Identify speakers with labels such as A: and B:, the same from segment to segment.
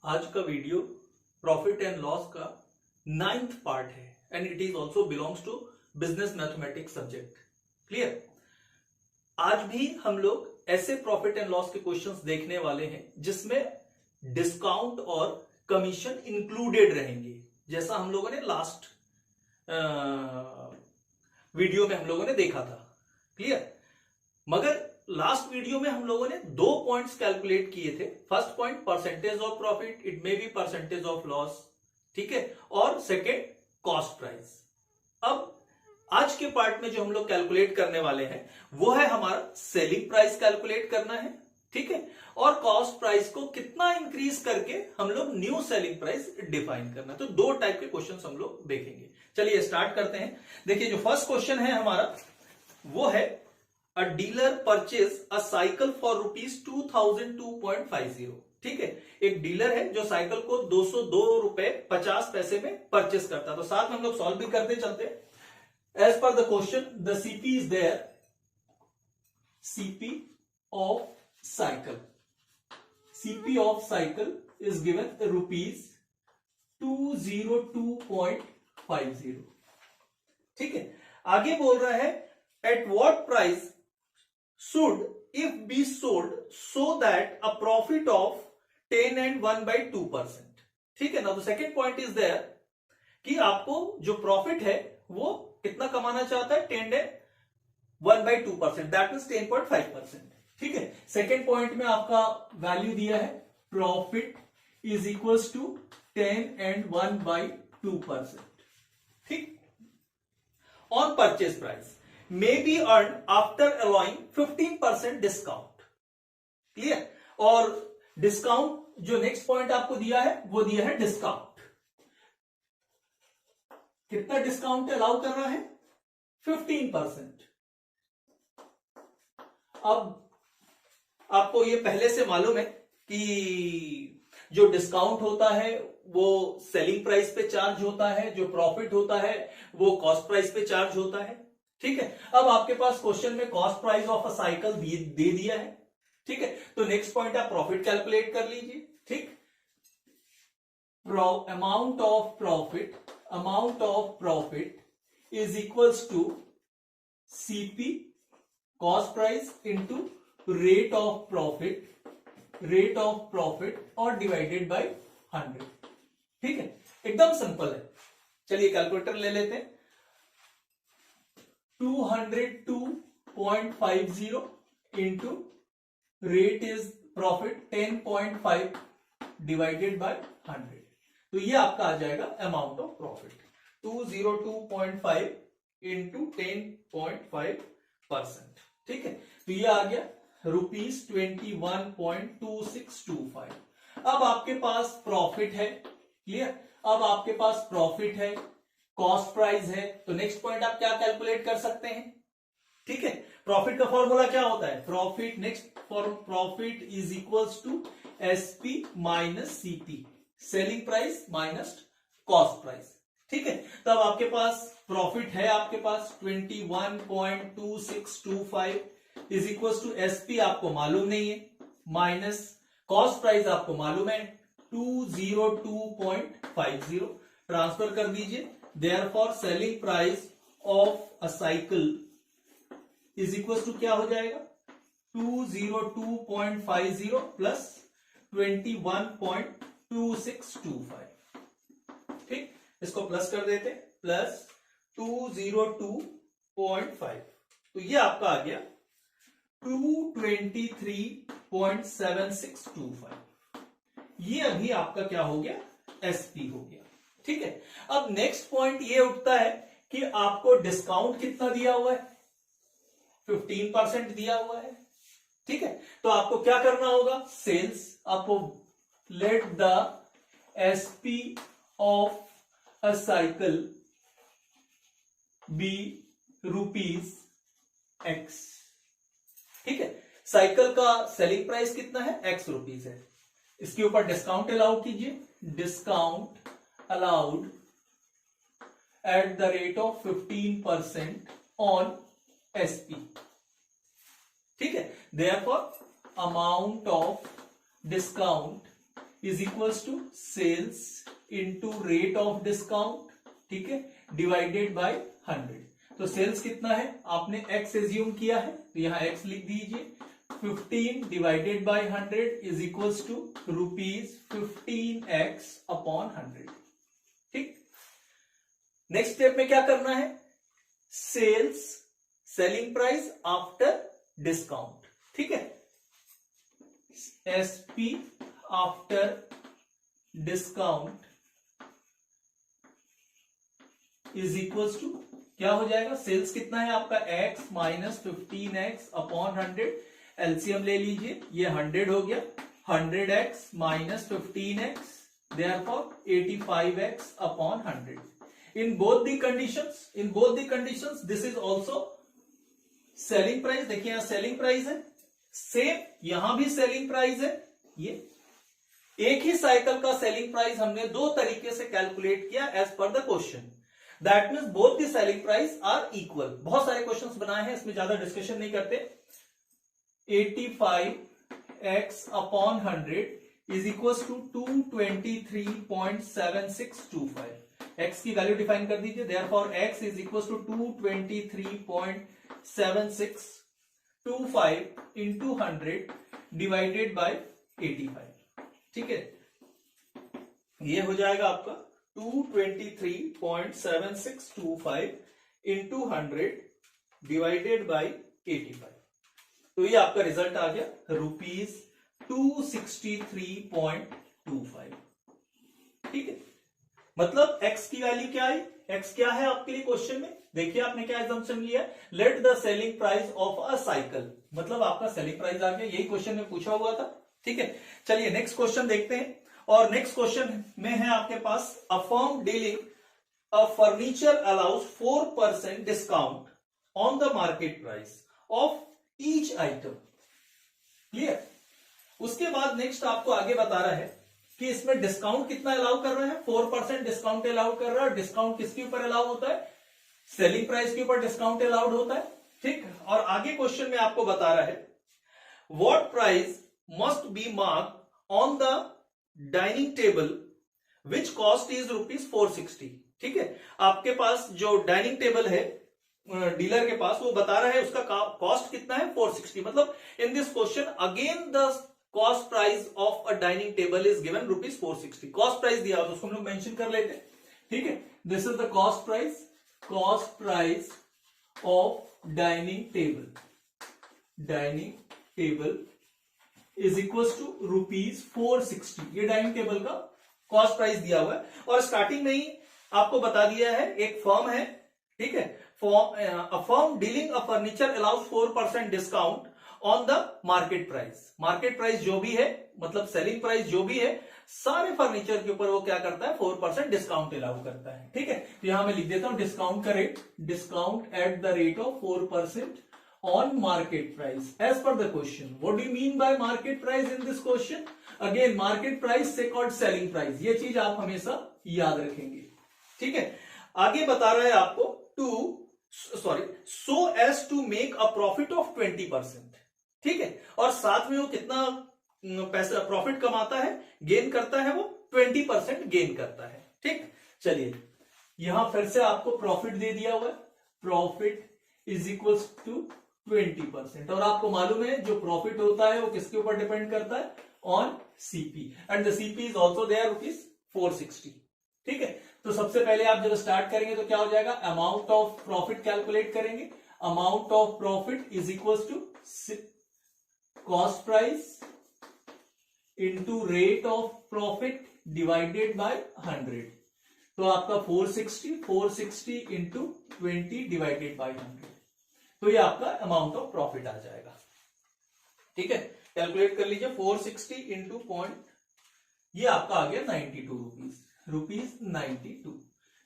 A: आज का video profit and loss का 9th पार्ट है and it is also belongs to business mathematics subject. Clear. आज भी हम लोग ऐसे प्रॉफिट एंड लॉस के क्वेश्चंस देखने वाले हैं जिसमें डिस्काउंट और कमीशन इंक्लूडेड रहेंगे, जैसा हम लोगों ने लास्ट वीडियो में हम लोगों ने देखा था। क्लियर। मगर लास्ट वीडियो में हम लोगों ने 2 पॉइंट्स कैलकुलेट किए थे। First point percentage of profit, it may be percentage of loss, ठीक है, और सेकेंड कॉस्ट प्राइस। अब आज के पार्ट में जो हम लोग कैलकुलेट करने वाले हैं वो है हमारा सेलिंग प्राइस कैलकुलेट करना है, ठीक है, और कॉस्ट प्राइस को कितना इंक्रीज करके हम लोग न्यू सेलिंग प्राइस डिफाइन करना है। तो 2 टाइप के क्वेश्चन हम लोग देखेंगे। चलिए स्टार्ट करते हैं। देखिए जो फर्स्ट क्वेश्चन है हमारा वो है अ dealer purchase a cycle for ₹2,002.50। ठीक है, एक डीलर है जो साइकिल को 202 रुपए 50 पैसे में परचेस करता है। तो साथ में हम लोग सॉल्व भी करते चलते। As per the question the CP is there, CP of cycle, CP of cycle is given ₹202.50। ठीक है, आगे बोल रहा है at what price should if be sold so that a profit of 10 and 1/2%। ठीक है ना। तो सेकेंड पॉइंट इज देयर कि आपको जो प्रॉफिट है वो कितना कमाना चाहता है, 10 and 1/2%, दैट मीन्स 10.5%। ठीक है, सेकेंड पॉइंट में आपका वैल्यू दिया है profit is equals to 10 and 1/2%। ठीक, on purchase price may be earned after allowing 15% discount. Clear. और डिस्काउंट जो नेक्स्ट पॉइंट आपको दिया है वो दिया है डिस्काउंट। कितना डिस्काउंट अलाउ कर रहा है? 15%। अब आपको ये पहले से मालूम है कि जो डिस्काउंट होता है वो सेलिंग प्राइस पे चार्ज होता है, जो प्रॉफिट होता है वो कॉस्ट प्राइस पे चार्ज होता है। ठीक है, अब आपके पास क्वेश्चन में cost price of a cycle दे दिया है। ठीक है, तो नेक्स्ट पॉइंट आप प्रॉफिट कैलकुलेट कर लीजिए। ठीक, amount of profit is equals to CP cost price into rate of profit और डिवाइडेड बाय 100। ठीक है, एकदम सिंपल है। चलिए कैलकुलेटर ले लेते हैं। 202.50 into rate is profit 10.5 divided by 100। तो ये आपका आ जाएगा अमाउंट ऑफ प्रॉफिट 202.5 इंटू 10.5%। ठीक है, तो ये आ गया ₹21.2625। अब आपके पास प्रॉफिट है। क्लियर। अब आपके पास प्रॉफिट है, कॉस्ट प्राइस है, तो नेक्स्ट पॉइंट आप क्या कैलकुलेट कर सकते हैं? ठीक है, प्रॉफिट का फॉर्मूला क्या होता है? Profit profit is equals to SP minus CP, selling price minus cost price. ठीक है, तब आपके पास प्रॉफिट है, आपके पास 21.2625 इज इक्वल्स टू एसपी आपको मालूम नहीं है, माइनस कॉस्ट प्राइस आपको मालूम है 202.50। ट्रांसफर कर दीजिए। Therefore, selling price of a cycle is equals to क्या हो जाएगा? 202.50 प्लस 21.2625। ठीक, इसको प्लस कर देते, प्लस 202.5, तो ये आपका आ गया 223.7625। ये अभी आपका क्या हो गया? एसपी हो गया। ठीक है, अब नेक्स्ट पॉइंट ये उठता है कि आपको डिस्काउंट कितना दिया हुआ है? 15% दिया हुआ है। ठीक है, तो आपको क्या करना होगा? सेल्स, आपको let the SP of a cycle be ₹X। ठीक है, साइकिल का सेलिंग प्राइस कितना है? X रुपीज है। इसके ऊपर डिस्काउंट अलाउ कीजिए, discount allowed at the rate of 15% on SP। ठीक है, therefore amount of discount is equals to sales into rate of discount, ठीक है, डिवाइडेड बाय 100। तो सेल्स कितना है, आपने x एज्यूम किया है तो यहां x लिख दीजिए, 15 divided by 100 is equals to ₹15x upon 100। ठीक, नेक्स्ट स्टेप में क्या करना है, sales selling price after discount, ठीक है, SP after discount is equals to क्या हो जाएगा, सेल्स कितना है आपका x minus 15x upon 100, LCM ले लीजिए, ये 100 हो गया, 100x minus 15x therefore 85x upon 100। In both the conditions this is also selling price, देखिए यहां सेलिंग प्राइस है, सेम यहां भी सेलिंग प्राइस है, ये एक ही साइकिल का सेलिंग प्राइस हमने दो तरीके से कैलकुलेट किया as per the question, that means both the selling price are equal. बहुत सारे क्वेश्चंस बनाए हैं, इसमें ज्यादा डिस्कशन नहीं करते। 85x upon 100 is equal to 223.7625, x की वैल्यू डिफाइन कर दीजिए, therefore x is equal to 223.7625 into 100 divided by 85, ठीक है, ये हो जाएगा आपका 223.7625 इंटू 100 डिवाइडेड बाय 85। तो ये आपका रिजल्ट आ गया ₹263.25, ठीक है। मतलब x की वैल्यू क्या आई, x क्या है आपके लिए क्वेश्चन में, देखिए आपने क्या एजम्पशन लिया, late the selling price of a cycle, मतलब आपका सेलिंग प्राइस आ गया, यही क्वेश्चन में पूछा हुआ था, ठीक है। चलिए नेक्स्ट क्वेश्चन देखते हैं, और नेक्स्ट क्वेश्चन में है आपके पास, a firm dealing a furniture allows 4% discount on the market price of each item, clear. उसके बाद नेक्स्ट आपको आगे बता रहा है कि इसमें डिस्काउंट कितना अलाउ कर रहा है, 4% डिस्काउंट अलाउ कर रहा है। डिस्काउंट किसके ऊपर अलाउ होता है, सेलिंग प्राइस के ऊपर डिस्काउंट अलाउड होता है, ठीक। और आगे क्वेश्चन में आपको बता रहा है, what price must be mark on the dining table which cost is ₹460, ठीक है। आपके पास जो डाइनिंग टेबल है डीलर के पास, वो बता रहा है उसका कॉस्ट कितना है, 460। मतलब इन this question again the cost price of a dining table is given ₹460। Cost price दिया तो उसको हम लोग मेंशन कर लेते हैं, ठीक है। This is the cost price of dining table is equal to ₹460। ये डाइनिंग टेबल का कॉस्ट प्राइस दिया हुआ है, और स्टार्टिंग में ही आपको बता दिया है एक फर्म है, ठीक है, a firm dealing a furniture allows 4% discount on the market price। Market price जो भी है, मतलब सेलिंग प्राइस जो भी है, सारे फर्नीचर के ऊपर वो क्या करता है, 4% डिस्काउंट अलाउ करता है, ठीक है। तो यहां मैं लिख देता हूं डिस्काउंट का rate, discount at the rate of 4% on market price as per the question. What do you mean by market price in this question, again market price से कॉल्ड सेलिंग प्राइस, ये चीज आप हमेशा याद रखेंगे, ठीक है। आगे बता रहा है आपको so as to make a profit of 20%, ठीक है। और साथ में वो कितना पैसा प्रॉफिट कमाता है, गेन करता है, वो 20% गेन करता है, ठीक। चलिए यहां फिर से आपको प्रॉफिट दे दिया हुआ है, प्रॉफिट इज इक्वल टू 20%, और आपको मालूम है जो प्रॉफिट होता है वो किसके ऊपर डिपेंड करता है, on CP, and the CP is also there ₹460, ठीक है। तो सबसे पहले आप जब स्टार्ट करेंगे तो क्या हो जाएगा, अमाउंट ऑफ प्रॉफिट कैलकुलेट करेंगे, amount of profit is equal to cost price into rate of profit divided by 100। तो आपका 460 इंटू 20 डिवाइडेड बाय 100, तो ये आपका अमाउंट ऑफ प्रॉफिट आ जाएगा, ठीक है। कैलकुलेट कर लीजिए, 460 इंटू पॉइंट, ये आपका आ गया ₹92।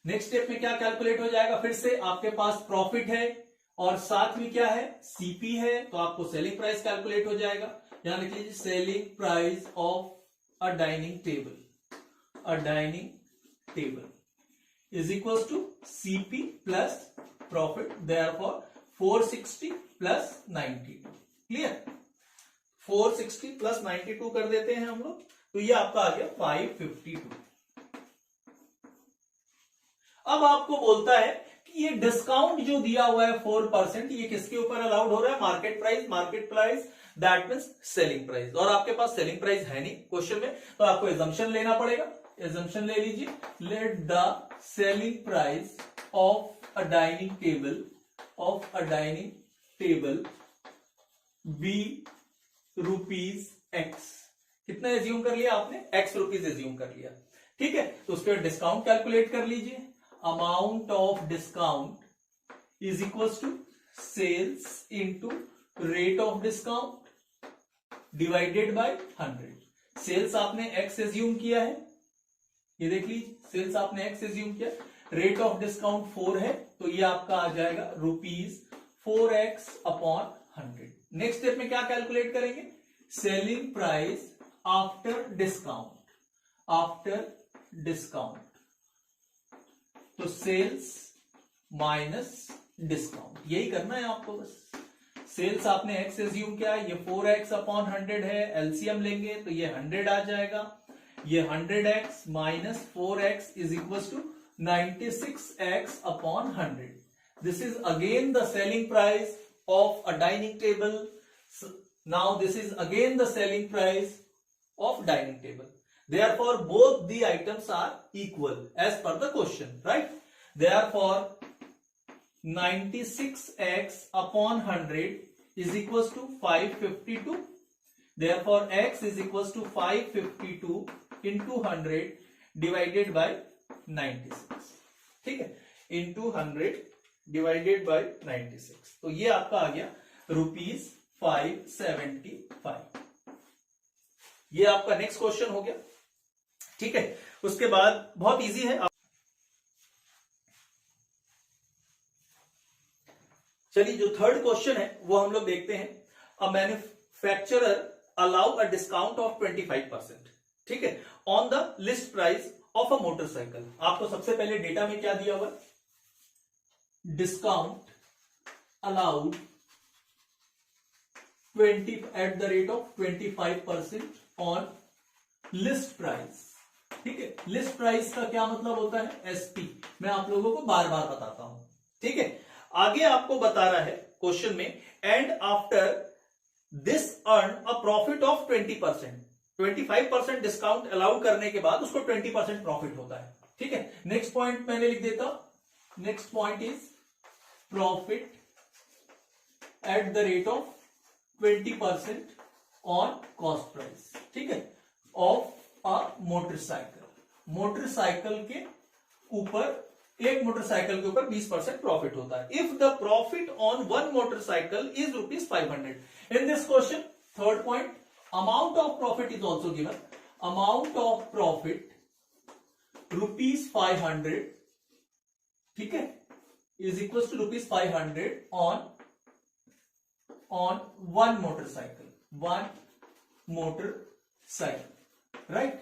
A: नेक्स्ट स्टेप में क्या कैलकुलेट हो जाएगा, फिर से आपके पास प्रॉफिट है और साथ में क्या है, सीपी है, तो आपको सेलिंग प्राइस कैलकुलेट हो जाएगा। यहां लिख लीजिए selling price of a dining table is equal to CP plus profit, therefore 460 plus 92, clear. 460 plus 92 कर देते हैं हम लोग, तो ये आपका आ गया 552। अब आपको बोलता है कि ये डिस्काउंट जो दिया हुआ है 4%, ये किसके ऊपर अलाउड हो रहा है? Market price that means selling price. और आपके पास सेलिंग प्राइस है नहीं क्वेश्चन में, तो आपको एजम्पशन लेना पड़ेगा। एजम्पशन ले लीजिए, let the selling price of a dining table be rupees X. कितना एज्यूम कर लिया आपने? एक्स रुपीज एज्यूम कर लिया, ठीक है। तो उसके बाद डिस्काउंट कैलकुलेट कर लीजिए। Amount of discount is equal to sales into rate of discount divided by 100। Sales आपने एक्स एज्यूम किया है, ये देख लीजिए, सेल्स आपने एक्स एज्यूम किया, रेट ऑफ डिस्काउंट 4 है, तो ये आपका आ जाएगा rupees 4x upon 100। Next step में क्या कैलकुलेट करेंगे? सेलिंग प्राइस आफ्टर डिस्काउंट, तो सेल्स माइनस डिस्काउंट, यही करना है आपको बस। सेल्स आपने एक्स एज्यूम किया है, ये 4x अपॉन 100 है, एलसीएम लेंगे तो ये 100 आ जाएगा। ये 100x minus 4x is equal to 96x upon 100। This is again the selling price of a dining table. Now this is again the selling price of dining table. Therefore both the items are equal as per the question, right? Therefore 96x upon 100 is equals to 552. Therefore x is equals to 552 into 100 divided by 96, ठीक है, into 100 divided bye 96। तो ये आपका आ गया rupees 575। ये आपका next question हो गया, ठीक है। उसके बाद बहुत इजी है, चलिए जो थर्ड क्वेश्चन है वो हम लोग देखते हैं। A manufacturer allow a discount of 25%, ठीक है, on the list price of a motorcycle. आपको सबसे पहले डेटा में क्या दिया हुआ? Discount allowed 20 at the rate of 25% on list price, ठीक है। लिस्ट प्राइस का क्या मतलब होता है? एसपी। मैं आप लोगों को बार बार बताता हूं, ठीक है। आगे आपको बता रहा है क्वेश्चन में, and after this earn a profit of 20%। 25% discount allowed करने के बाद उसको 20% प्रॉफिट होता है, ठीक है। नेक्स्ट पॉइंट मैंने लिख देता हूं, next point is profit at the rate of 20% on cost price, ठीक है, ऑफ अ मोटरसाइकिल। मोटरसाइकिल के ऊपर, एक मोटरसाइकिल के ऊपर 20% प्रॉफिट होता है। If the profit on one motorcycle is rupees 500। In this question third point, amount of profit is also given. Amount of profit rupees 500, ठीक है, is equals to rupees 500 on one motorcycle, right?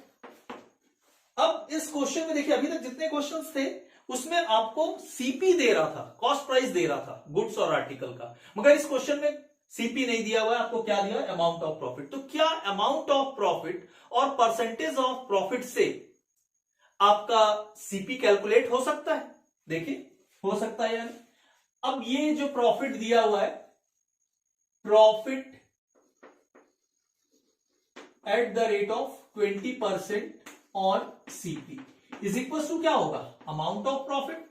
A: अब इस question में देखिए, अभी तक जितने questions थे उसमें आपको सीपी दे रहा था, कॉस्ट प्राइस दे रहा था गुड्स और आर्टिकल का, मगर इस क्वेश्चन में सीपी नहीं दिया हुआ है। आपको क्या दिया है? Amount of profit. तो क्या अमाउंट ऑफ प्रॉफिट और परसेंटेज ऑफ प्रॉफिट से आपका सीपी कैलकुलेट हो सकता है? देखिए, हो सकता है यानी। अब ये जो प्रॉफिट दिया हुआ है, profit at the rate of 20% on CP is equal to क्या होगा? Amount of profit.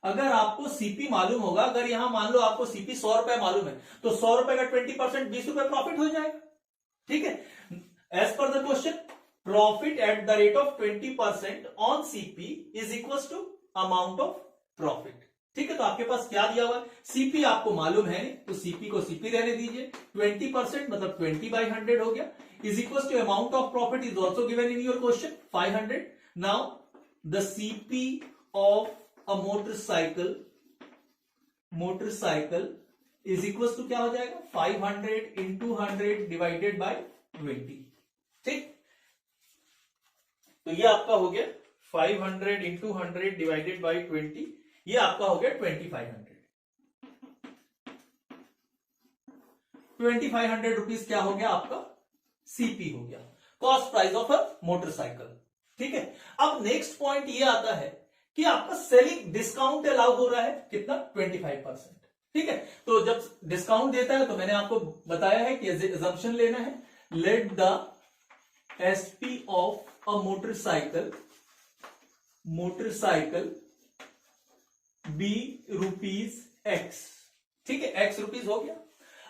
A: अगर आपको सीपी मालूम होगा, अगर यहां मान लो आपको सीपी 100 रुपए मालूम है, तो 100 रुपए का 20% 20 रुपए प्रॉफिट हो जाएगा, ठीक है। As per the question, profit at the rate of 20% on CP is equal to amount of profit, ठीक है। तो आपके पास क्या दिया हुआ है? सीपी आपको मालूम है नहीं, तो सीपी को सीपी रहने दीजिए। 20% मतलब 20/100 हो गया, is equal to amount of profit is also given in your question 500। Now the CP of a motorcycle is equal to क्या हो जाएगा? 500 into 100 डिवाइडेड बाय 20, ठीक। तो ये आपका हो गया 500 into 100 डिवाइडेड बाय 20, ये आपका हो गया 2500। 2500 रुपीज क्या हो गया आपका सीपी हो गया, cost price of a motorcycle. ठीक है, अब नेक्स्ट पॉइंट ये आता है कि आपका सेलिंग डिस्काउंट अलाउ हो रहा है कितना 25%। ठीक है, तो जब डिस्काउंट देता है तो मैंने आपको बताया है कि assumption लेना है, let the SP of a motorcycle be rupees X. ठीक है, एक्स रुपीज हो गया।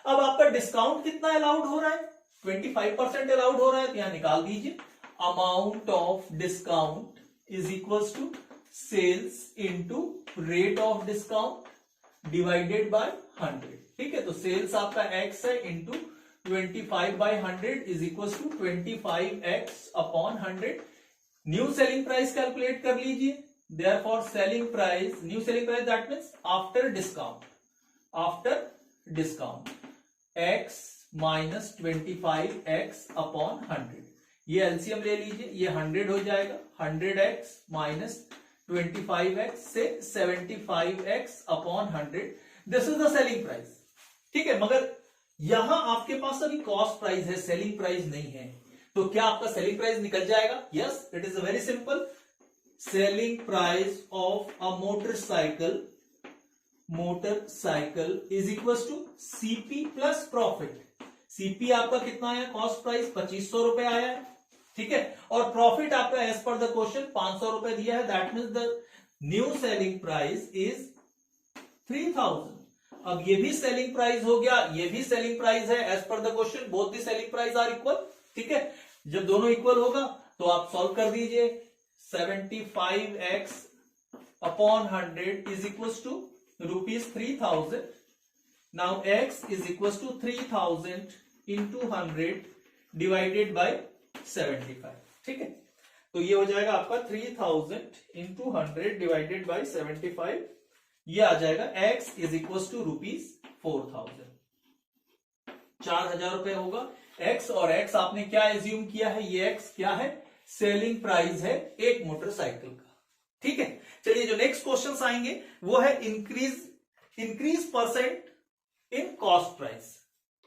A: अब आपका डिस्काउंट कितना अलाउड हो रहा है 25% अलाउड हो रहा है, तो यहां निकाल दीजिए amount of discount is equals to sales into rate of discount divided by 100। ठीक है, तो सेल्स आपका x है into 25/100 is equals to 25x upon 100। New selling price calculate कर लीजिए, therefore selling price, new selling price that means after discount x minus 25x upon 100। ये LCM ले लीजिए, ये 100 हो जाएगा, 100x माइनस 25x से 75x upon 100, this is the selling price. ठीक है, मगर यहां आपके पास अभी कॉस्ट प्राइस है, सेलिंग प्राइस नहीं है, तो क्या आपका सेलिंग प्राइस निकल जाएगा? Yes, it is very simple, selling price of a motorcycle is equal to CP plus profit. CP आपका कितना आया, कॉस्ट प्राइस 2500 रुपए आया है। ठीक है, और प्रॉफिट आपका एज पर द क्वेश्चन 500 रुपए दिया है, that means the new selling price is 3000। अब ये भी सेलिंग प्राइस हो गया, ये भी सेलिंग प्राइस है as per the question, both the selling price are equal. ठीक है, जब दोनों इक्वल होगा तो आप सॉल्व कर दीजिए, 75x upon 100 is equal to rupees 3000। Now x is equal to 3000 into 100 divided by 75। ठीक है, तो ये हो जाएगा आपका 3000 इंटू 100 डिवाइडेड बाई 75, ये आ जाएगा x is equal to rupees 4000, 4000 रुपए होगा x। और x आपने क्या एज्यूम किया है, ये x क्या है, सेलिंग प्राइस है एक मोटरसाइकिल का। ठीक है, चलिए जो नेक्स्ट क्वेश्चन आएंगे वो है increase percent in cost price.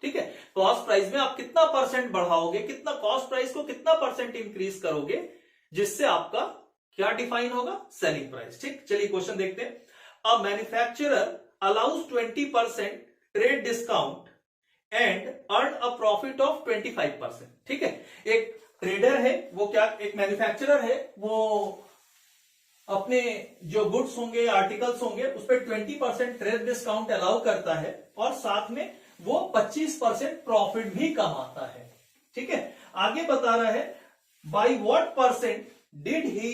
A: ठीक है, कॉस्ट प्राइस में आप कितना परसेंट बढ़ाओगे, कितना कॉस्ट प्राइस को कितना परसेंट इंक्रीज करोगे, जिससे आपका क्या डिफाइन होगा, सेलिंग प्राइस। ठीक, चलिए क्वेश्चन देखते हैं। A manufacturer allows 20% trade discount and earn a profit of 25%। ठीक है, एक ट्रेडर है, वो क्या, एक मैन्युफैक्चरर है, वो अपने जो गुड्स होंगे, आर्टिकल्स होंगे, उस पर 20% ट्रेड डिस्काउंट अलाउ करता है और साथ में वो 25% प्रॉफिट भी कमाता है। ठीक है, आगे बता रहा है by what percent did he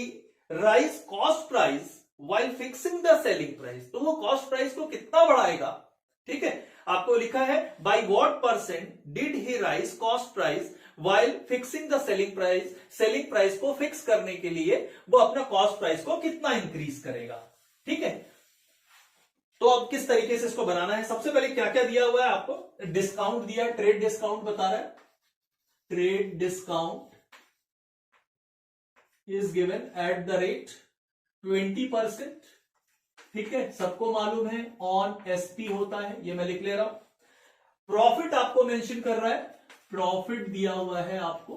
A: rise cost price while fixing the selling price. तो वो कॉस्ट प्राइस को कितना बढ़ाएगा। ठीक है, आपको लिखा है by what percent did he rise cost price while fixing the selling price. Selling price को फिक्स करने के लिए वो अपना कॉस्ट प्राइस को कितना इंक्रीज करेगा। ठीक है, तो अब किस तरीके से इसको बनाना है, सबसे पहले क्या क्या दिया हुआ है आपको, डिस्काउंट दिया, ट्रेड डिस्काउंट बता रहा है, trade discount is given at the rate 20%। ठीक है, सबको मालूम है ऑन एसपी होता है, ये मैं लिख ले रहा हूं। प्रॉफिट आपको मेंशन कर रहा है, प्रॉफिट दिया हुआ है आपको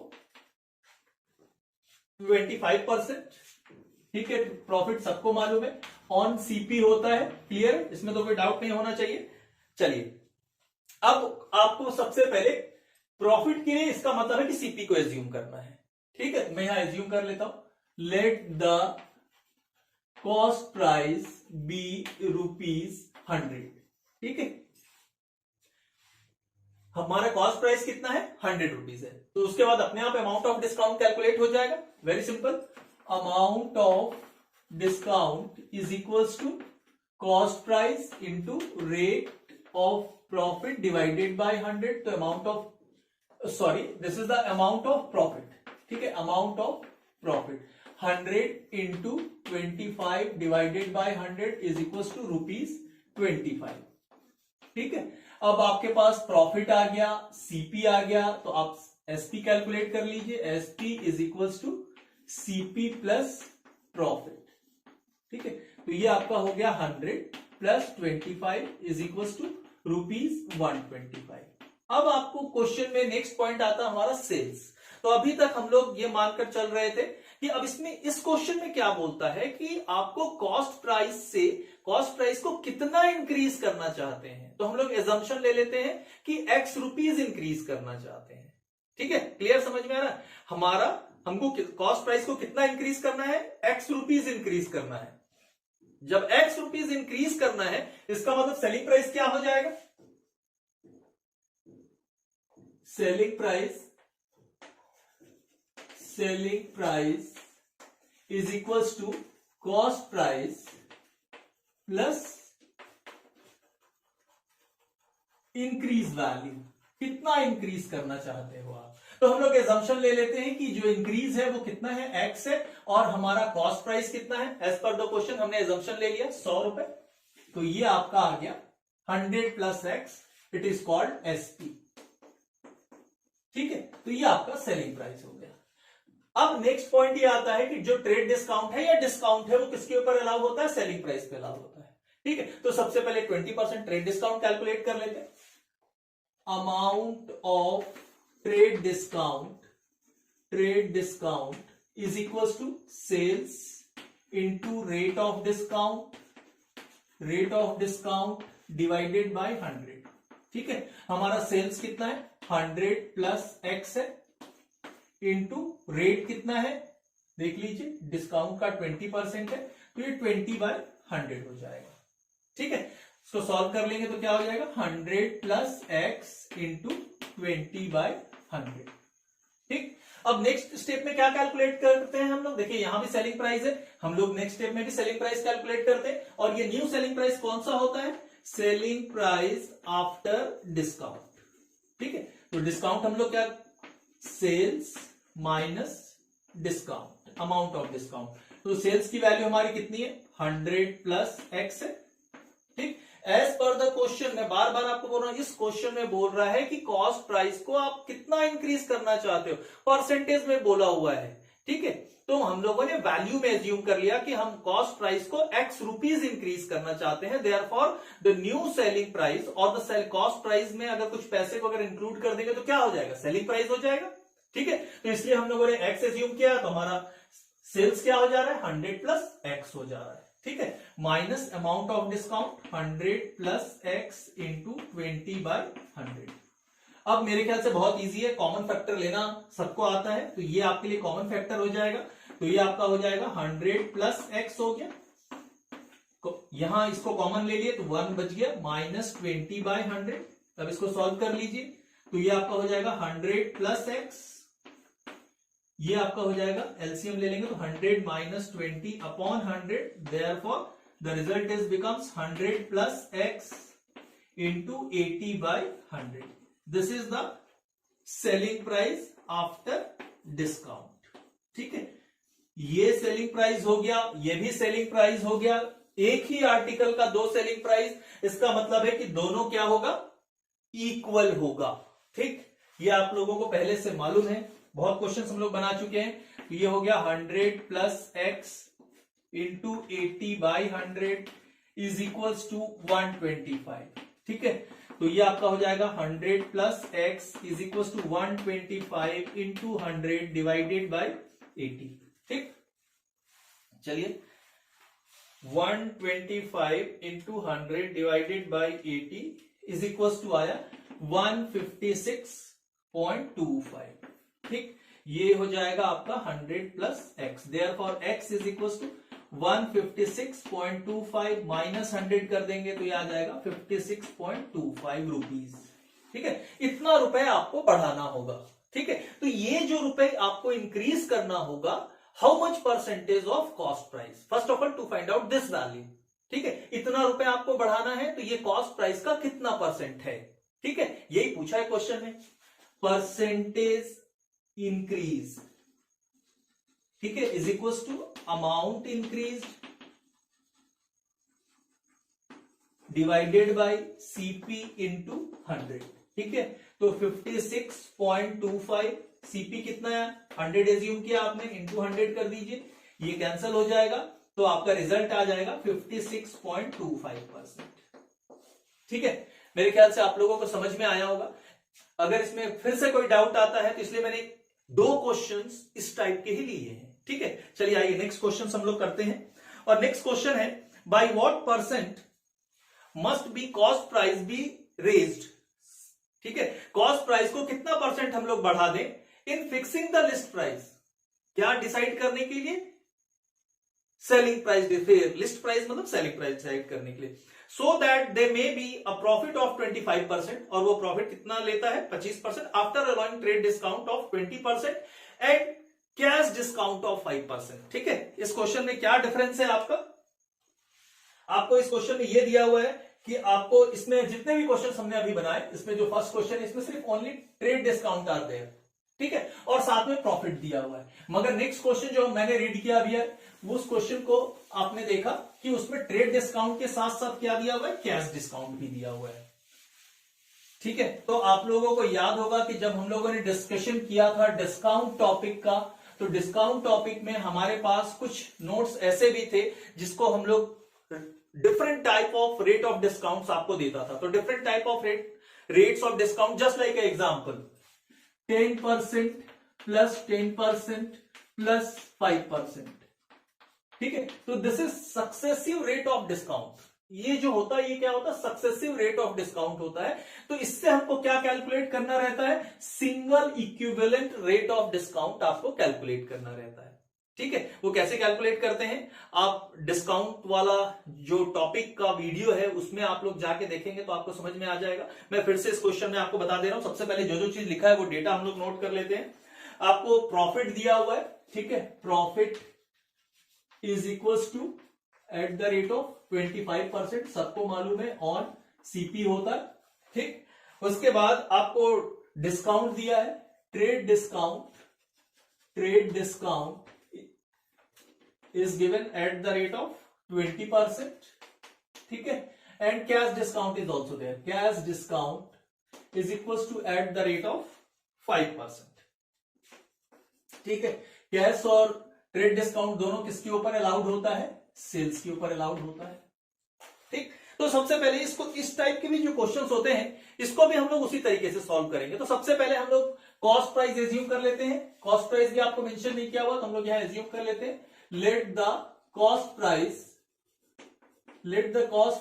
A: 25%। ठीक है, प्रॉफिट सबको मालूम है, ऑन सीपी होता है, क्लियर, इसमें तो कोई डाउट नहीं होना चाहिए। चलिए, अब आपको सबसे पहले प्रॉफिट के लिए इसका मतलब है कि सीपी को एज्यूम करना है। ठीक है, मैं यहां एज्यूम कर लेता हूं, let the cost price be rupees 100। ठीक है, हमारा कॉस्ट प्राइस कितना है, 100 रुपीज है, तो उसके बाद अपने आप अमाउंट ऑफ डिस्काउंट कैलकुलेट हो जाएगा, very simple, amount of discount is equals to cost price into rate of profit divided by 100। तो amount of, sorry, this is the amount of profit. ठीक है, amount of profit 100 into 25 divided by 100 is equals to rupees 25। ठीक है, अब आपके पास profit आ गया, CP आ गया, तो आप एसपी कैलकुलेट कर लीजिए, SP is equals to CP plus profit. ठीक है, तो ये आपका हो गया 100 plus 25 is equals to rupees 125। अब आपको क्वेश्चन में नेक्स्ट पॉइंट आता है हमारा सेल्स। तो अभी तक हम लोग ये मानकर चल रहे थे कि अब इसमें इस क्वेश्चन में क्या बोलता है कि आपको कॉस्ट प्राइस को कितना इंक्रीज करना चाहते हैं। तो हम लोग एजम्पशन ले लेते हैं कि x रुपीज इंक्रीज करना चाहते हैं। ठीक है, क्लियर, समझ में आ रहा है। हमको कॉस्ट प्राइस को कितना इंक्रीज करना है, x रुपीज इंक्रीज करना है। जब x रुपीज इंक्रीज करना है, इसका मतलब सेलिंग प्राइस क्या हो जाएगा, selling price is equals to cost price plus increase value. कितना इंक्रीज करना चाहते हो आप। तो हम लोग एजम्पशन ले लेते हैं कि जो इंक्रीज है वो कितना है, x है, और हमारा कॉस्ट प्राइस कितना है। एज पर द क्वेश्चन हमने एजम्पशन ले लिया 100 रुपए। तो ये आपका आ गया 100 plus x, it is called SP. ठीक है, तो ये आपका सेलिंग प्राइस हो गया। अब नेक्स्ट पॉइंट ये आता है कि जो ट्रेड डिस्काउंट है या डिस्काउंट है वो किसके ऊपर अलाउ होता है, सेलिंग प्राइस पे अलाउ होता है। ठीक है, तो सबसे पहले 20% ट्रेड डिस्काउंट कैलकुलेट कर लेते हैं। Amount of trade discount is equals to sales into rate of discount divided by 100। ठीक है, हमारा सेल्स कितना है 100 प्लस एक्स है, इंटू रेट कितना है देख लीजिए, डिस्काउंट का 20% है, तो ये 20/100 हो जाएगा। ठीक है, इसको सॉल्व कर लेंगे तो क्या हो जाएगा 100 प्लस एक्स इंटू 20/100। ठीक, अब नेक्स्ट स्टेप में क्या कैलकुलेट करते हैं हम लोग, देखिए यहां भी सेलिंग प्राइस है, हम लोग नेक्स्ट स्टेप में भी सेलिंग प्राइस कैलकुलेट करते हैं। और ये न्यू सेलिंग प्राइस कौन सा होता है, सेलिंग प्राइस आफ्टर डिस्काउंट। ठीक है, तो डिस्काउंट हम लोग क्या, sales minus discount, amount of discount. तो सेल्स की वैल्यू हमारी कितनी है 100 प्लस एक्स है। ठीक, एज पर द क्वेश्चन, मैं बार बार आपको बोल रहा हूं, इस क्वेश्चन में बोल रहा है कि कॉस्ट प्राइस को आप कितना इंक्रीज करना चाहते हो, परसेंटेज में बोला हुआ है। ठीक है, तो हम लोगों ने वैल्यू में एज्यूम कर लिया कि हम कॉस्ट प्राइस को x रुपीज इंक्रीज करना चाहते हैं। Therefore the new selling price और द कॉस्ट प्राइस में अगर कुछ पैसे को अगर इंक्लूड कर देंगे तो क्या हो जाएगा, सेलिंग प्राइस हो जाएगा। ठीक है, तो इसलिए हम लोगों ने x एज्यूम किया, तो हमारा सेल्स क्या हो जा रहा है 100 प्लस x हो जा रहा है। ठीक है, minus amount of discount 100 plus x into 20/100। अब मेरे ख्याल से बहुत इजी है, कॉमन फैक्टर लेना सबको आता है, तो ये आपके लिए कॉमन फैक्टर हो जाएगा। तो ये आपका हो जाएगा 100 प्लस एक्स हो गया, यहां इसको कॉमन ले लिए तो 1 बच गया, माइनस 20/100। अब इसको सॉल्व कर लीजिए, तो ये आपका हो जाएगा 100 प्लस एक्स, ये आपका हो जाएगा एलसीएम ले लेंगे तो 100 minus 20 upon 100, therefore the result is becomes 100 plus x into 80/100। This is the selling price after discount. ठीक है, ये सेलिंग प्राइस हो गया, ये भी सेलिंग प्राइस हो गया। एक ही आर्टिकल का दो सेलिंग प्राइस, इसका मतलब है कि दोनों क्या होगा, इक्वल होगा। ठीक, ये आप लोगों को पहले से मालूम है, बहुत क्वेश्चंस हम लोग बना चुके हैं। तो ये हो गया 100 plus x into 80/100 is equals to 125। ठीक है, तो ये आपका हो जाएगा 100 plus x is equals to 125 into 100 divided by 80। ठीक, चलिए 125 into 100 divided by 80 is equals to आया 156.25। ठीक, ये हो जाएगा आपका 100 plus X, therefore X is equals to 156.25 minus 100 कर देंगे तो ये आ जाएगा 56.25 रुपीज। ठीक है, इतना रुपए आपको बढ़ाना होगा। ठीक है, तो ये जो रुपए आपको इंक्रीज करना होगा, how much percentage of cost price, first of all to find out this value. ठीक है, इतना रुपए आपको बढ़ाना है, तो ये कॉस्ट प्राइस का कितना परसेंट है। ठीक है, यही पूछा है क्वेश्चन में, परसेंटेज इंक्रीज। ठीक है, is equal to amount increase divided by CP into 100। ठीक है, तो 56.25, सीपी कितना है 100 एज्यूम किया आपने, इंटू 100 कर दीजिए, ये कैंसिल हो जाएगा, तो आपका रिजल्ट आ जाएगा 56.25%। ठीक है, मेरे ख्याल से आप लोगों को समझ में आया होगा। अगर इसमें फिर से कोई डाउट आता है तो इसलिए मैंने 2 क्वेश्चंस इस टाइप के ही लिए हैं। ठीक है, चलिए आइए नेक्स्ट क्वेश्चन हम लोग करते हैं। और नेक्स्ट क्वेश्चन है, by what percent must be cost price be raised. ठीक है, कॉस्ट प्राइस को कितना परसेंट हम लोग बढ़ा दें इन फिक्सिंग द लिस्ट प्राइस, क्या डिसाइड करने के लिए, सेलिंग प्राइस, फिर लिस्ट प्राइस मतलब सेलिंग प्राइस डिसाइड करने के लिए, so that they may be a profit of 25%, और वो प्रॉफिट कितना लेता है 25%, after allowing trade discount of 20% and cash discount of 5%। ठीक है, इस क्वेश्चन में क्या डिफरेंस है आपका, आपको इस क्वेश्चन में यह दिया हुआ है कि आपको इसमें जितने भी क्वेश्चन हमने अभी बनाए, इसमें जो फर्स्ट क्वेश्चन है इसमें सिर्फ ओनली ट्रेड डिस्काउंट आते हैं। ठीक है, और साथ में प्रॉफिट दिया हुआ है। मगर नेक्स्ट क्वेश्चन जो मैंने रीड किया अभी है, उस क्वेश्चन को आपने देखा कि उसमें ट्रेड डिस्काउंट के साथ साथ क्या दिया हुआ है, कैश डिस्काउंट भी दिया हुआ है। ठीक है, तो आप लोगों को याद होगा कि जब हम लोगों ने डिस्कशन किया था डिस्काउंट टॉपिक का, तो डिस्काउंट टॉपिक में हमारे पास कुछ नोट्स ऐसे भी थे जिसको हम लोग different type of rate of discounts आपको देता था। तो different type of rates of discount, just like example 10% plus 10% plus 5%। ठीक है, तो this is successive rate of discount. ये जो होता है ये क्या होता है, सक्सेसिव रेट ऑफ डिस्काउंट होता है। तो इससे हमको क्या कैलकुलेट करना रहता है, single equivalent rate of discount आपको कैलकुलेट करना रहता है। ठीक है, वो कैसे कैलकुलेट करते हैं, आप डिस्काउंट वाला जो टॉपिक का वीडियो है उसमें आप लोग जाके देखेंगे तो आपको समझ में आ जाएगा। मैं फिर से इस क्वेश्चन में आपको बता दे रहा हूं। सबसे पहले जो जो चीज लिखा है वो डेटा हम लोग नोट कर लेते हैं। आपको प्रॉफिट दिया हुआ है, ठीक है, profit is equals to at the rate of 25%, सबको मालूम है ऑन सीपी होता है। ठीक, उसके बाद आपको डिस्काउंट दिया है, trade discount is given at the rate of 20%. ठीक है, and cash discount is also there. Cash discount is equals to at the rate of 5%. ठीक है, कैश और ट्रेड डिस्काउंट दोनों किसके ऊपर अलाउड होता है, सेल्स के ऊपर अलाउड होता है। ठीक, तो सबसे पहले इसको, इस टाइप के भी जो क्वेश्चंस होते हैं इसको भी हम लोग उसी तरीके से सॉल्व करेंगे। तो सबसे पहले हम लोग कॉस्ट प्राइस एज्यूम कर लेते हैं। कॉस्ट प्राइस भी आपको मेंशन नहीं किया हुआ तो हम लोग यहां एज्यूम कर लेते हैं। let the cost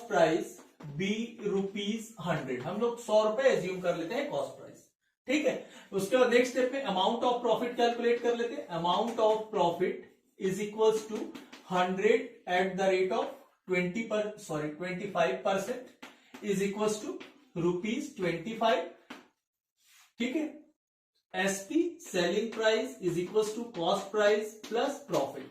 A: price be ₹100। हम लोग 100 रुपए एज्यूम कर लेते हैं कॉस्ट प्राइस। ठीक है, उसके बाद नेक्स्ट स्टेप में अमाउंट ऑफ प्रॉफिट कैलकुलेट कर लेते हैं। Amount of profit is equals to 100 at the rate of 25% is equals to ₹25। ठीक है, SP selling price is equals to cost price plus profit.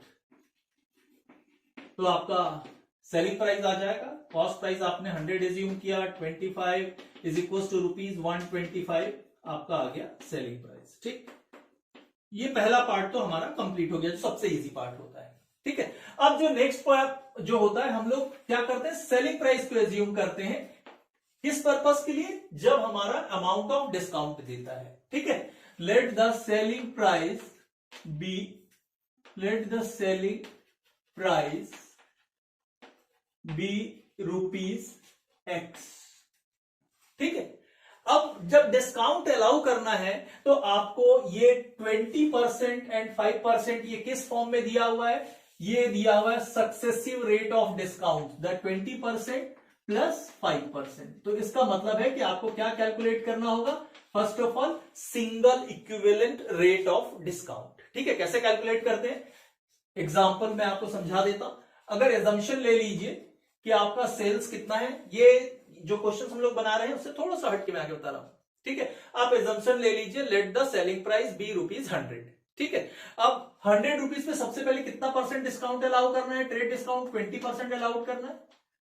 A: तो आपका सेलिंग प्राइस आ जाएगा, cost price आपने 100 assume किया, 25 इज इक्वल टू ₹125 आपका आ गया selling price. ठीक, ये पहला पार्ट तो हमारा कंप्लीट हो गया, जो सबसे इजी पार्ट होता है। ठीक है, अब जो नेक्स्ट पार्ट जो होता है, हम लोग क्या करते हैं, सेलिंग प्राइस को एज्यूम करते हैं। किस पर्पस के लिए, जब हमारा अमाउंट ऑफ डिस्काउंट देता है। ठीक है, let the selling price be ₹X। ठीक है, अब जब डिस्काउंट अलाउ करना है तो आपको ये 20% एंड 5% ये किस फॉर्म में दिया हुआ है, ये दिया हुआ है successive rate of discount, the 20% plus 5%। तो इसका मतलब है कि आपको क्या कैलकुलेट करना होगा, first of all single equivalent rate of discount. ठीक है, कैसे कैलकुलेट करते हैं, एग्जांपल मैं आपको समझा देता हूं। अगर एजम्पशन ले लीजिए कि आपका सेल्स कितना है, ये जो क्वेश्चन हम लोग बना रहे हैं उससे थोड़ा सा हट के मैं आगे बता रहा हूं। ठीक है, आप एजम्पशन ले लीजिए, let the selling price be ₹100। ठीक है, अब 100 रुपीज पे सबसे पहले कितना परसेंट डिस्काउंट अलाउ करना है, ट्रेड डिस्काउंट 20% अलाउ करना है।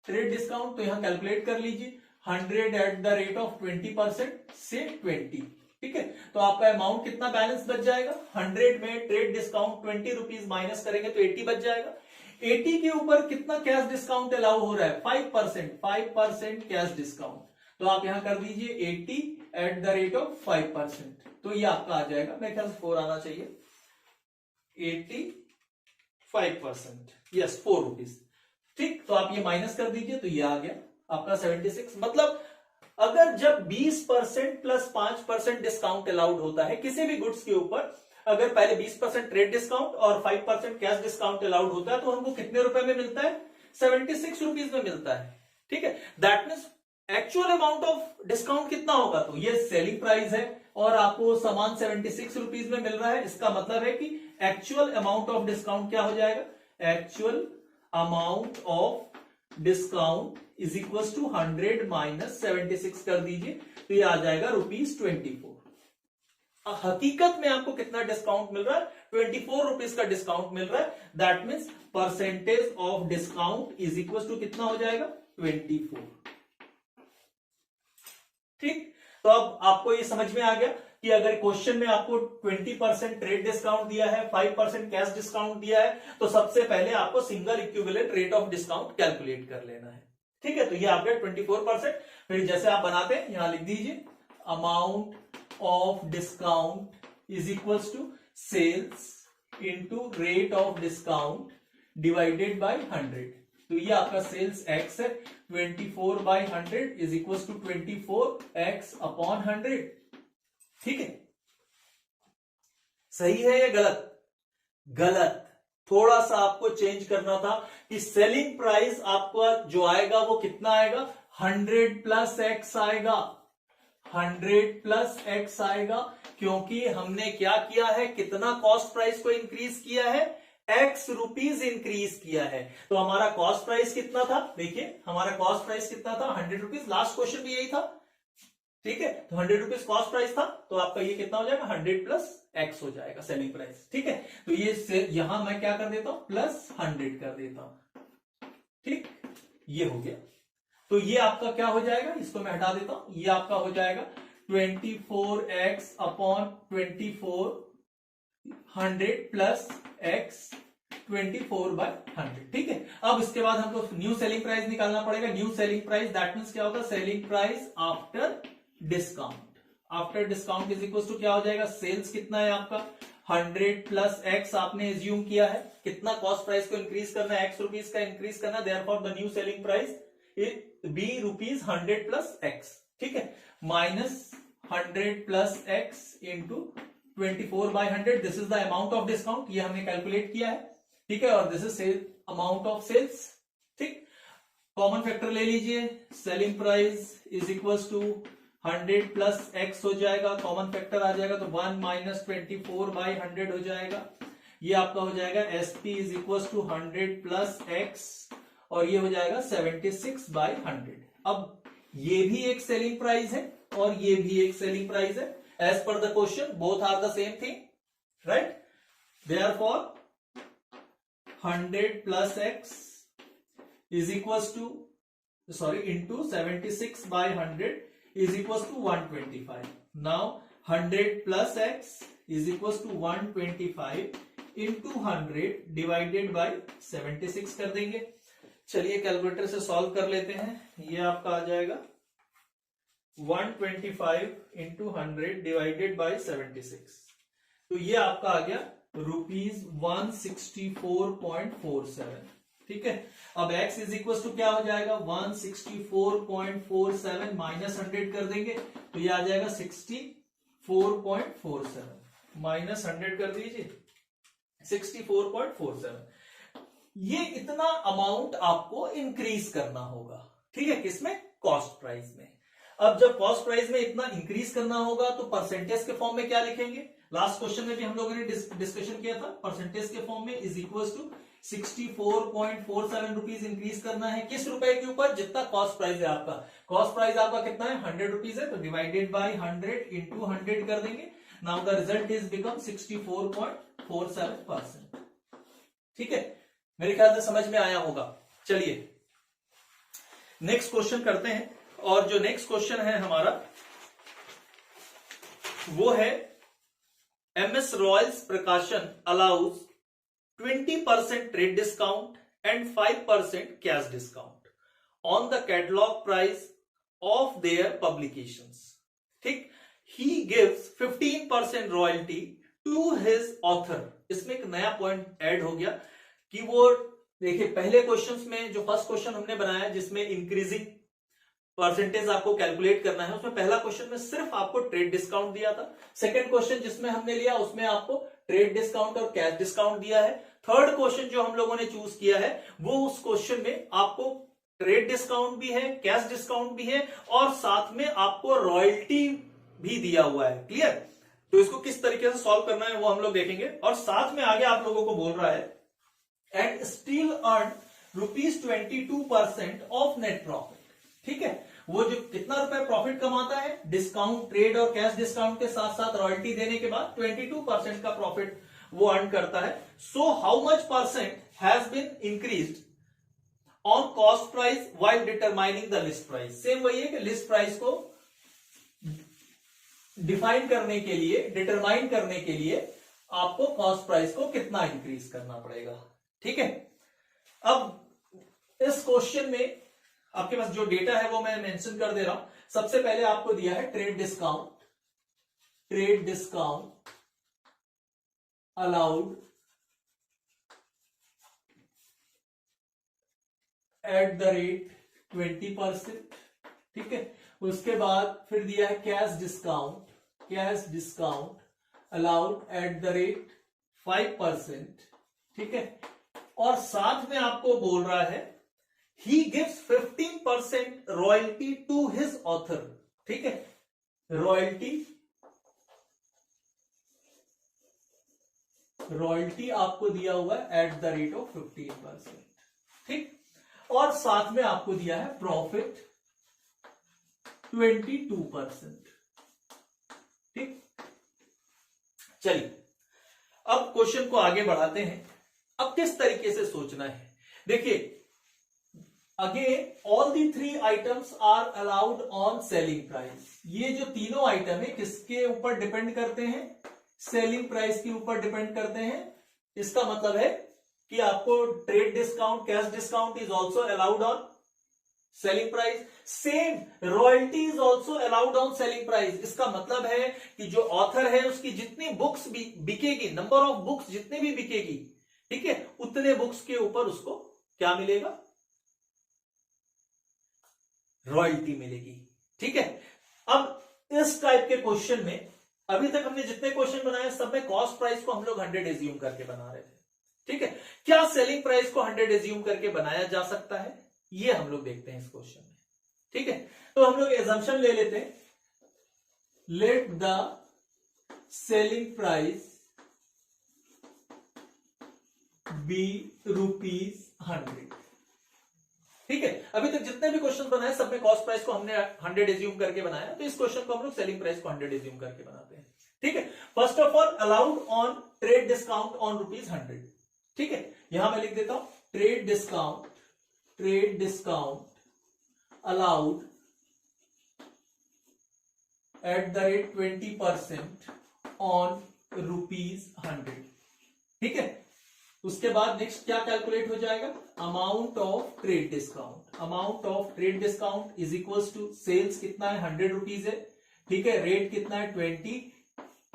A: ट्रेड डिस्काउंट तो यहां कैलकुलेट कर लीजिए, 100 एट द रेट ऑफ 20% से 20। ठीक है, तो आपका अमाउंट कितना बैलेंस बच जाएगा, 100 में ट्रेड डिस्काउंट 20 रुपीज माइनस करेंगे तो 80 बच जाएगा। 80 के ऊपर कितना कैश डिस्काउंट अलाउ हो रहा है, 5% कैश डिस्काउंट। तो आप यहां कर दीजिए 80 एट द रेट ऑफ 5%, तो ये आपका आ जाएगा, मेरे ख्याल से 4 आना चाहिए, 85%, यस 4 रुपीज। ठीक, तो आप ये माइनस कर दीजिए तो ये आ गया आपका 76। मतलब अगर जब 20% प्लस 5% डिस्काउंट अलाउड होता है किसी भी गुड्स के ऊपर, अगर पहले 20% ट्रेड डिस्काउंट और 5% कैश डिस्काउंट अलाउड होता है तो हमको कितने रुपए में मिलता है? 76 रुपीज में मिलता है। ठीक है, that means actual amount of discount कितना होगा? तो ये सेलिंग प्राइस है और आपको सामान 76 रुपीज में मिल रहा है। इसका मतलब है कि एक्चुअल अमाउंट ऑफ डिस्काउंट क्या हो जाएगा? Actual amount of discount is equal to 100 minus 76 कर दीजिए तो ये आ जाएगा ₹24। हकीकत में आपको कितना डिस्काउंट मिल रहा है? 24 रुपीज का डिस्काउंट मिल रहा है। That means percentage of discount is equal to कितना हो जाएगा? 24। ठीक, तो अब आपको ये समझ में आ गया कि अगर क्वेश्चन में आपको 20% ट्रेड डिस्काउंट दिया है, 5% कैश डिस्काउंट दिया है, तो सबसे पहले आपको single equivalent rate of discount calculate कर लेना है। ठीक है, तो ये आप गए 24%। फिर जैसे आप बनाते हैं यहां लिख दीजिए amount of discount is equals to sales into rate of discount divided by 100। तो ये आपका सेल्स एक्स है, 24/100 is equals to 24x upon 100। ठीक है, सही है या गलत? गलत। थोड़ा सा आपको चेंज करना था कि सेलिंग प्राइस आपका जो आएगा वो कितना आएगा? 100 प्लस एक्स आएगा। 100 प्लस एक्स आएगा क्योंकि हमने क्या किया है? कितना कॉस्ट प्राइस को इंक्रीज किया है? एक्स रुपीज इंक्रीज किया है। तो हमारा कॉस्ट प्राइस कितना था? देखिए हमारा कॉस्ट प्राइस कितना था? 100 रुपीज। लास्ट क्वेश्चन भी यही था। ठीक है, तो 100 रुपीज कॉस्ट प्राइस था तो आपका ये कितना हो जाएगा? 100 प्लस एक्स हो जाएगा सेलिंग प्राइस। ठीक है, तो ये यहां मैं क्या कर देता हूं? प्लस 100 कर देता हूं। ठीक, ये हो गया। तो ये आपका क्या हो जाएगा? इसको मैं हटा देता हूं। ये आपका हो जाएगा 24x अपॉन 24 100 प्लस एक्स 24/100। ठीक है, अब इसके बाद हमको न्यू सेलिंग प्राइस निकालना पड़ेगा। New selling price that means क्या होगा? Selling price after discount. After discount is equal to क्या हो जाएगा? सेल्स कितना है आपका? 100 प्लस एक्स आपने एज्यूम किया है। कितना कॉस्ट प्राइस को इंक्रीज करना है? एक्स रुपीज का इंक्रीज करना है। Therefore the new selling price be rupees 100 plus x. ठीक है, minus 100 plus x into 24/100। This is the amount of discount, ये हमने कैलकुलेट किया है। ठीक है, और this is amount of sales. ठीक, कॉमन फैक्टर ले लीजिए। Selling price is equal to 100 plus x हो जाएगा। कॉमन फैक्टर आ जाएगा तो 1 माइनस 24/100 हो जाएगा। ये आपका हो जाएगा SP is equal to 100 plus x और ये हो जाएगा 76/100। अब ये भी एक सेलिंग प्राइस है और ये भी एक सेलिंग प्राइस है। As per the question both are the same thing, right? Therefore 100 plus x is equal to into 76/100 is equals to 125. Now 100 plus x is equals to 125 into 100 divided by 76 कर देंगे। चलिए calculator से solve कर लेते हैं। ये आपका आ जाएगा 125 into 100 divided by 76। तो ये आपका आ गया ₹164.47। ठीक है, अब x इज इक्वल टू क्या हो जाएगा? 164.47 माइनस 100 कर देंगे तो ये आ जाएगा 64.47 माइनस 100 कर दीजिए 64.47। ये इतना अमाउंट आपको इंक्रीज करना होगा। ठीक है, किसमें? कॉस्ट प्राइस में। अब जब कॉस्ट प्राइस में इतना इंक्रीज करना होगा तो परसेंटेज के फॉर्म में क्या लिखेंगे? लास्ट क्वेश्चन में भी हम लोगों ने डिस्कशन किया था। परसेंटेज के फॉर्म में is equal to 64.47 rupees increase करना है। किस रुपए के ऊपर? जितना कॉस्ट प्राइस है आपका। कॉस्ट प्राइस आपका कितना है? 100 रुपीज है तो डिवाइडेड बाय 100 इंटू 100 कर देंगे। Now the result is become 64.47%। ठीक है, मेरे ख्याल से समझ में आया होगा। चलिए नेक्स्ट क्वेश्चन करते हैं और जो नेक्स्ट क्वेश्चन है हमारा वो है एमएस रॉयल्स प्रकाशन allows 20% trade discount and 5% cash discount on the catalog price of their publications. ठीक, he gives 15% royalty to his author। इसमें एक नया पॉइंट ऐड हो गया कि वो देखिए पहले क्वेश्चंस में जो फर्स्ट क्वेश्चन हमने बनाया जिसमें इंक्रीजिंग परसेंटेज आपको कैलकुलेट करना है। उसमें पहला क्वेश्चन में सिर्फ आपको ट्रेड डिस्काउंट दिया था, सेकंड क्वेश्चन जिसमें हमने लिया उसमें आपको ट्रेड डिस्काउंट और कैश डिस्काउंट दिया है, थर्ड क्वेश्चन जो हम लोगों ने चूज किया है वो उस क्वेश्चन में आपको ट्रेड डिस्काउंट भी है, कैश डिस्काउंट भी है और साथ में आपको रॉयल्टी भी दिया हुआ है। क्लियर? तो इसको किस तरीके से सॉल्व करना है वो हम लोग देखेंगे। और साथ में आगे आप लोगों को बोल रहा है and still earn ₹22% of net profit. ठीक है, वो जो कितना रुपए प्रॉफिट कमाता है डिस्काउंट, ट्रेड और कैश डिस्काउंट के साथ साथ रॉयल्टी देने के बाद 22% का प्रॉफिट वो अर्न करता है। So how much percent has been increased on cost price while determining the list price. Same वही है कि लिस्ट प्राइस को डिफाइन करने के लिए, डिटरमाइन करने के लिए आपको कॉस्ट प्राइस को कितना इंक्रीज करना पड़ेगा। ठीक है, अब इस क्वेश्चन में आपके पास जो डेटा है वो मैं मेंशन कर दे रहा हूं। सबसे पहले आपको दिया है trade discount, trade discount allowed at the rate 20%। ठीक है, उसके बाद फिर दिया है cash discount, cash discount allowed at the rate 5%। ठीक है, और साथ में आपको बोल रहा है he gives 15% royalty to his author. ठीक है, रॉयल्टी आपको दिया हुआ है एट द रेट ऑफ 15%। ठीक, और साथ में आपको दिया है प्रॉफिट 22%। ठीक, चलिए अब क्वेश्चन को आगे बढ़ाते हैं। अब किस तरीके से सोचना है, देखिए again all the 3 items are allowed on selling price. ये जो तीनों आइटम है किसके ऊपर डिपेंड करते हैं, सेलिंग प्राइस के ऊपर डिपेंड करते हैं। इसका मतलब है कि आपको trade discount, cash discount is also allowed on selling price, same royalty is also allowed on selling price. इसका मतलब है कि जो ऑथर है उसकी जितनी बुक्स भी बिकेगी, नंबर ऑफ बुक्स जितनी भी बिकेगी, ठीक है, उतने बुक्स के ऊपर उसको क्या मिलेगा, रॉयल्टी मिलेगी। ठीक है, अब इस टाइप के क्वेश्चन में अभी तक हमने जितने क्वेश्चन बनाए सब में कॉस्ट प्राइस को हम लोग 100 एज्यूम करके बना रहे थे। ठीक है, क्या सेलिंग प्राइस को 100 एज्यूम करके बनाया जा सकता है, ये हम लोग देखते हैं इस क्वेश्चन में। ठीक है, तो हम लोग एजम्पशन ले लेते हैं, let the selling price be ₹100। ठीक है, अभी तक जितने भी क्वेश्चन बनाए सब में कॉस्ट प्राइस को हमने 100 एज्यूम करके बनाया, तो इस क्वेश्चन को हम लोग सेलिंग प्राइस को 100 एज्यूम करके बनाते हैं। ठीक है, first of all allowed on trade discount on ₹100। ठीक है, यहां मैं लिख देता हूं trade discount allowed at the rate 20% on ₹100। ठीक है, उसके बाद नेक्स्ट क्या कैलकुलेट हो जाएगा, amount of trade discount. Amount of trade discount is equals to sales कितना है, 100 रुपीज है। ठीक है, रेट कितना है 20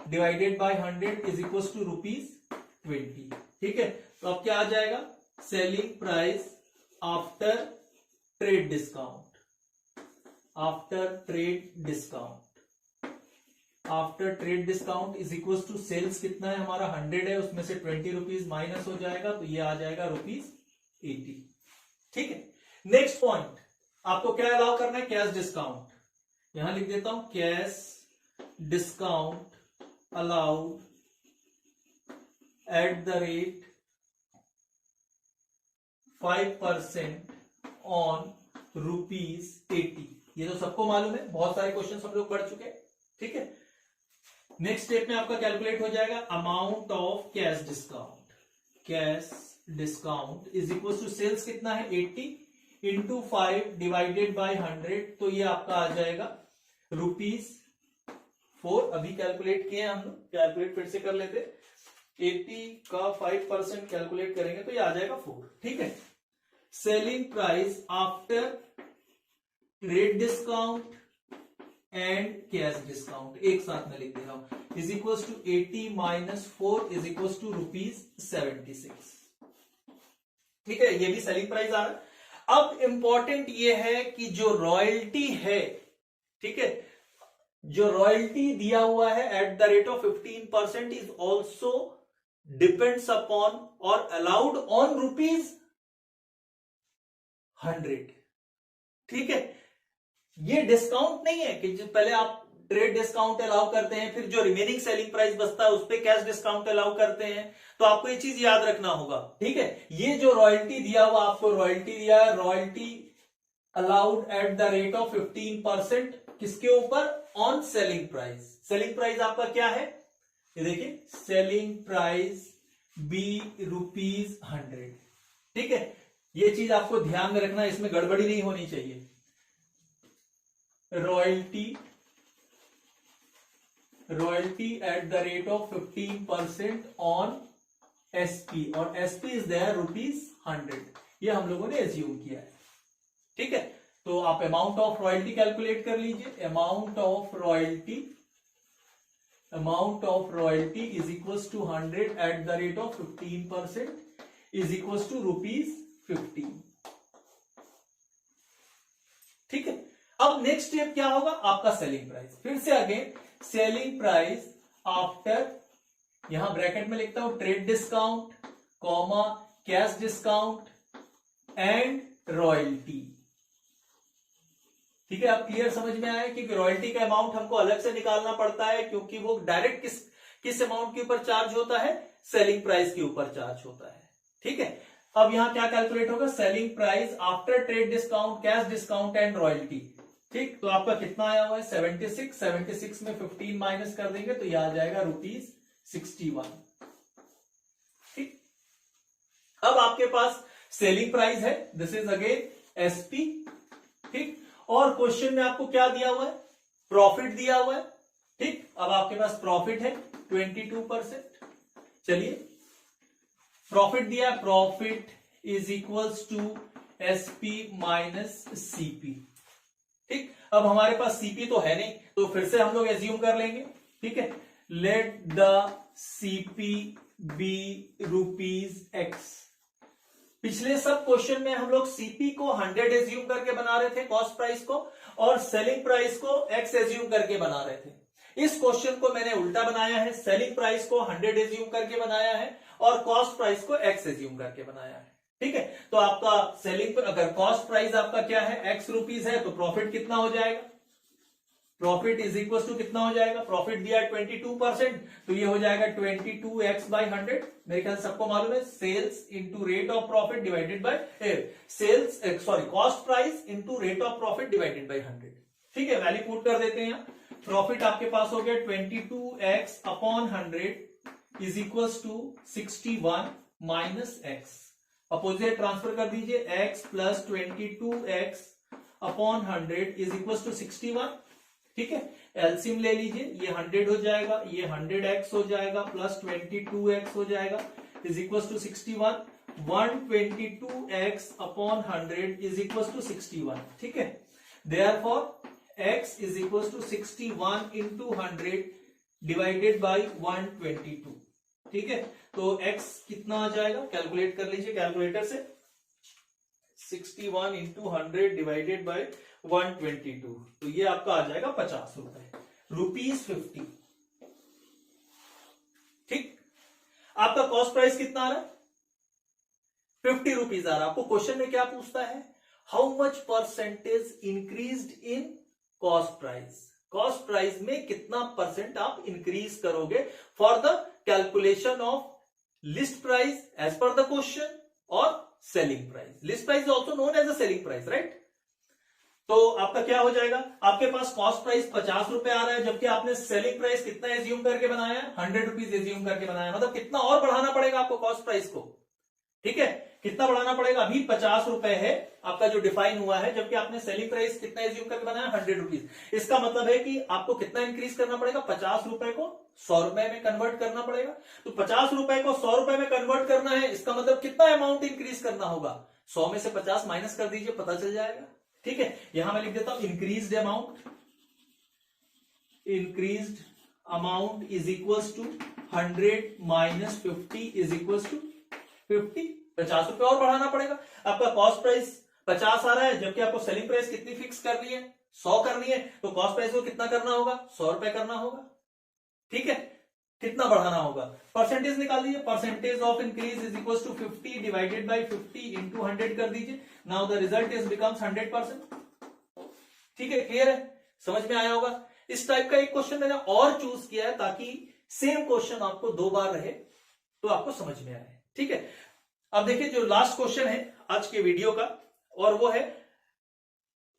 A: divided by 100 is equals to ₹20। ठीक है, तो अब क्या आ जाएगा, selling price after trade discount, after trade discount is equal to sales कितना है हमारा 100 है, उसमें से 20 रुपीज माइनस हो जाएगा, तो ये आ जाएगा ₹80। ठीक है, नेक्स्ट पॉइंट आपको क्या अलाउ करना है, कैश डिस्काउंट। यहां लिख देता हूं cash discount allowed at the rate 5% on ₹80। ये तो सबको मालूम है, बहुत सारे क्वेश्चन हम लोग पढ़ चुके हैं। ठीक है, नेक्स्ट स्टेप में आपका कैलकुलेट हो जाएगा amount of cash discount is equal to sales कितना है 80 इंटू 5 डिवाइडेड बाय 100, तो ये आपका आ जाएगा ₹4। अभी कैलकुलेट किए हम लोग, कैलकुलेट फिर से कर लेते, 80 का 5% कैलकुलेट करेंगे तो ये आ जाएगा 4। ठीक है, selling price after trade discount and cash discount एक साथ में लिख दे रहा हूं, is equal to 80 minus 4 is equal to ₹76। ठीक है, ये भी सेलिंग प्राइस आ रहा है। अब इंपॉर्टेंट ये है कि जो रॉयल्टी है, ठीक है, जो रॉयल्टी दिया हुआ है eight the rate of 15% is also depends upon और अलाउड ऑन ₹100। ठीक है, ये डिस्काउंट नहीं है कि जो पहले आप ट्रेड डिस्काउंट अलाउ करते हैं, फिर जो रिमेनिंग सेलिंग प्राइस बचता है उस पर कैश डिस्काउंट अलाउ करते हैं। तो आपको ये चीज याद रखना होगा। ठीक है, ये जो रॉयल्टी दिया हुआ, आपको रॉयल्टी दिया है, royalty allowed at the rate of 15%, किसके ऊपर? On selling price. Selling price आपका क्या है? ये देखिए, सेलिंग प्राइस बी ₹100। ठीक है, ये चीज आपको ध्यान में रखना, इसमें गड़बड़ी नहीं होनी चाहिए। Royalty eight the rate of 15% on SP, और एसपी इज देयर ₹100। ये हम लोगों ने एज्यूम किया है। ठीक है, तो आप अमाउंट ऑफ रॉयल्टी कैलकुलेट कर लीजिए। Amount of royalty is equals to 100 at the rate of 15% is equals to ₹15। ठीक है, अब नेक्स्ट स्टेप क्या होगा? आपका सेलिंग प्राइस। फिर से अगेन सेलिंग प्राइस आफ्टर, यहां ब्रैकेट में लिखता हूं trade discount, comma cash discount and royalty. ठीक है, आप क्लियर समझ में आया कि रॉयल्टी का अमाउंट हमको अलग से निकालना पड़ता है, क्योंकि वो डायरेक्ट किस अमाउंट के ऊपर चार्ज होता है? सेलिंग प्राइस के ऊपर चार्ज होता है। ठीक है, अब यहां क्या कैलकुलेट होगा? Selling price after trade discount, cash discount and royalty. ठीक, तो आपका कितना आया हुआ है? 76 में 15 माइनस कर देंगे तो यह आ जाएगा ₹61। ठीक, अब आपके पास सेलिंग प्राइस है, दिस इज अगेन एसपी। ठीक, और क्वेश्चन में आपको क्या दिया हुआ है? प्रॉफिट दिया हुआ है। ठीक, अब आपके पास प्रॉफिट है 22%। चलिए, प्रॉफिट दिया, profit is equals to SP minus CP. ठीक, अब हमारे पास सीपी तो है नहीं, तो फिर से हम लोग एज्यूम कर लेंगे। ठीक है, let the CP be ₹X। पिछले सब क्वेश्चन में हम लोग सीपी को 100 एज्यूम करके बना रहे थे, कॉस्ट प्राइस को, और सेलिंग प्राइस को X एज्यूम करके बना रहे थे। इस क्वेश्चन को मैंने उल्टा बनाया है, सेलिंग प्राइस को 100 एज्यूम करके बनाया है और कॉस्ट प्राइस को X एज्यूम करके बनाया है। ठीक है, तो आपका सेलिंग पर अगर कॉस्ट प्राइस आपका क्या है? ₹X है, तो प्रॉफिट कितना हो जाएगा? प्रॉफिट इज इक्वल टू कितना हो जाएगा? प्रॉफिट दिया 22%, तो ये हो जाएगा 22x/100। मेरे ख्याल सबको मालूम है, sales into rate of profit divided by cost price into rate of profit divided by 100। ठीक है, वैल्यू पुट कर देते हैं। प्रॉफिट आपके पास हो गया 22x/100 is equal to 61 minus x। Opposite transfer कर दीजिए, x plus 22x/100 is equal to 61। ठीक है, एलसीएम ले लीजिए, ये 100 हो जाएगा, ये 100x हो जाएगा, प्लस 22x हो जाएगा, is equal to 61। 122x/100 is equal to 61। ठीक है, therefore x is equal to 61 into 100 divided by 122। ठीक है, तो x कितना आ जाएगा? कैलकुलेट कर लीजिए कैलकुलेटर से। 61 इंटू 100 डिवाइडेड बाई 122, तो ये आपका आ जाएगा ₹50, ₹50। ठीक, आपका कॉस्ट प्राइस कितना आ रहा है? ₹50 आ रहा है। आपको क्वेश्चन में क्या पूछता है? How much percentage increased in cost price. Cost price में कितना परसेंट आप इंक्रीज करोगे for the calculation of list price as per the question और selling price. List price is also known as a selling price, right? तो आपका क्या हो जाएगा? आपके पास कॉस्ट प्राइस ₹50 आ रहा है, जबकि आपने सेलिंग प्राइस कितना एज्यूम करके बनाया है? ₹100 एज्यूम करके बनाया है। मतलब कितना और बढ़ाना पड़ेगा आपको कॉस्ट प्राइस को? ठीक है, कितना बढ़ाना पड़ेगा? अभी ₹50 है आपका जो डिफाइन हुआ है, जबकि आपने सेलिंग प्राइस कितना एज्यूम करके बनाया? ₹100। इसका मतलब है कि आपको कितना इंक्रीज करना पड़ेगा? ₹50 को ₹100 में कन्वर्ट करना पड़ेगा। तो ₹50 को ₹100 में कन्वर्ट करना है, इसका मतलब कितना अमाउंट इंक्रीज करना होगा? 100 में से 50 माइनस कर दीजिए, पता चल जाएगा। ठीक है, यहां मैं लिख देता हूं increased amount is equals to 100 minus 50 is equals to 50। ₹50 और बढ़ाना पड़ेगा। आपका कॉस्ट प्राइस 50 आ रहा है, जबकि आपको सेलिंग प्राइस कितनी फिक्स करनी है, 100 करनी है, तो कॉस्ट प्राइस को कितना करना होगा, 100 रुपए करना होगा। ठीक है, कितना बढ़ाना होगा, परसेंटेज निकाल दीजिए, percentage of increase is equal to 50 divided by 50 into 100 कर दीजिए। Now the result is becomes 100%। ठीक है, क्लियर है, समझ में आया होगा। इस टाइप का एक क्वेश्चन मैंने और चूज किया है ताकि सेम क्वेश्चन आपको 2 बार रहे तो आपको समझ में आए। ठीक है, अब देखिए जो लास्ट क्वेश्चन है आज के वीडियो का, और वो है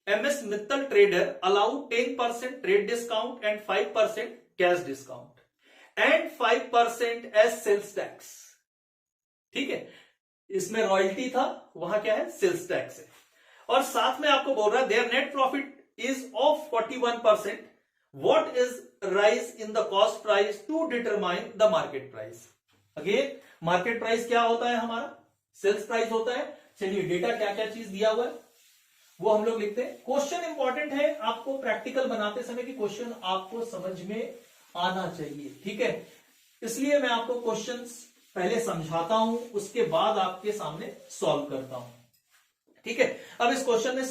A: MS Mittal trader allow 10% trade discount and 5% cash discount and 5% as sales tax. ठीक है, इसमें रॉयल्टी था, वहां क्या है, सेल्स टैक्स है, और साथ में आपको बोल रहा है there net profit is of 41%, what is rise in the cost price to determine the market price. Again market price क्या होता है, हमारा सेल्स प्राइस होता है। चलिए डेटा क्या क्या चीज दिया हुआ है वो हम लोग लिखते हैं। क्वेश्चन इंपॉर्टेंट है, आपको प्रैक्टिकल बनाते समय कि क्वेश्चन आपको समझ में आना चाहिए। ठीक है, इसलिए मैं आपको क्वेश्चंस पहले समझाता हूं, उसके बाद आपके सामने सॉल्व करता हूं। ठीक है, अब इस क्वेश्चन में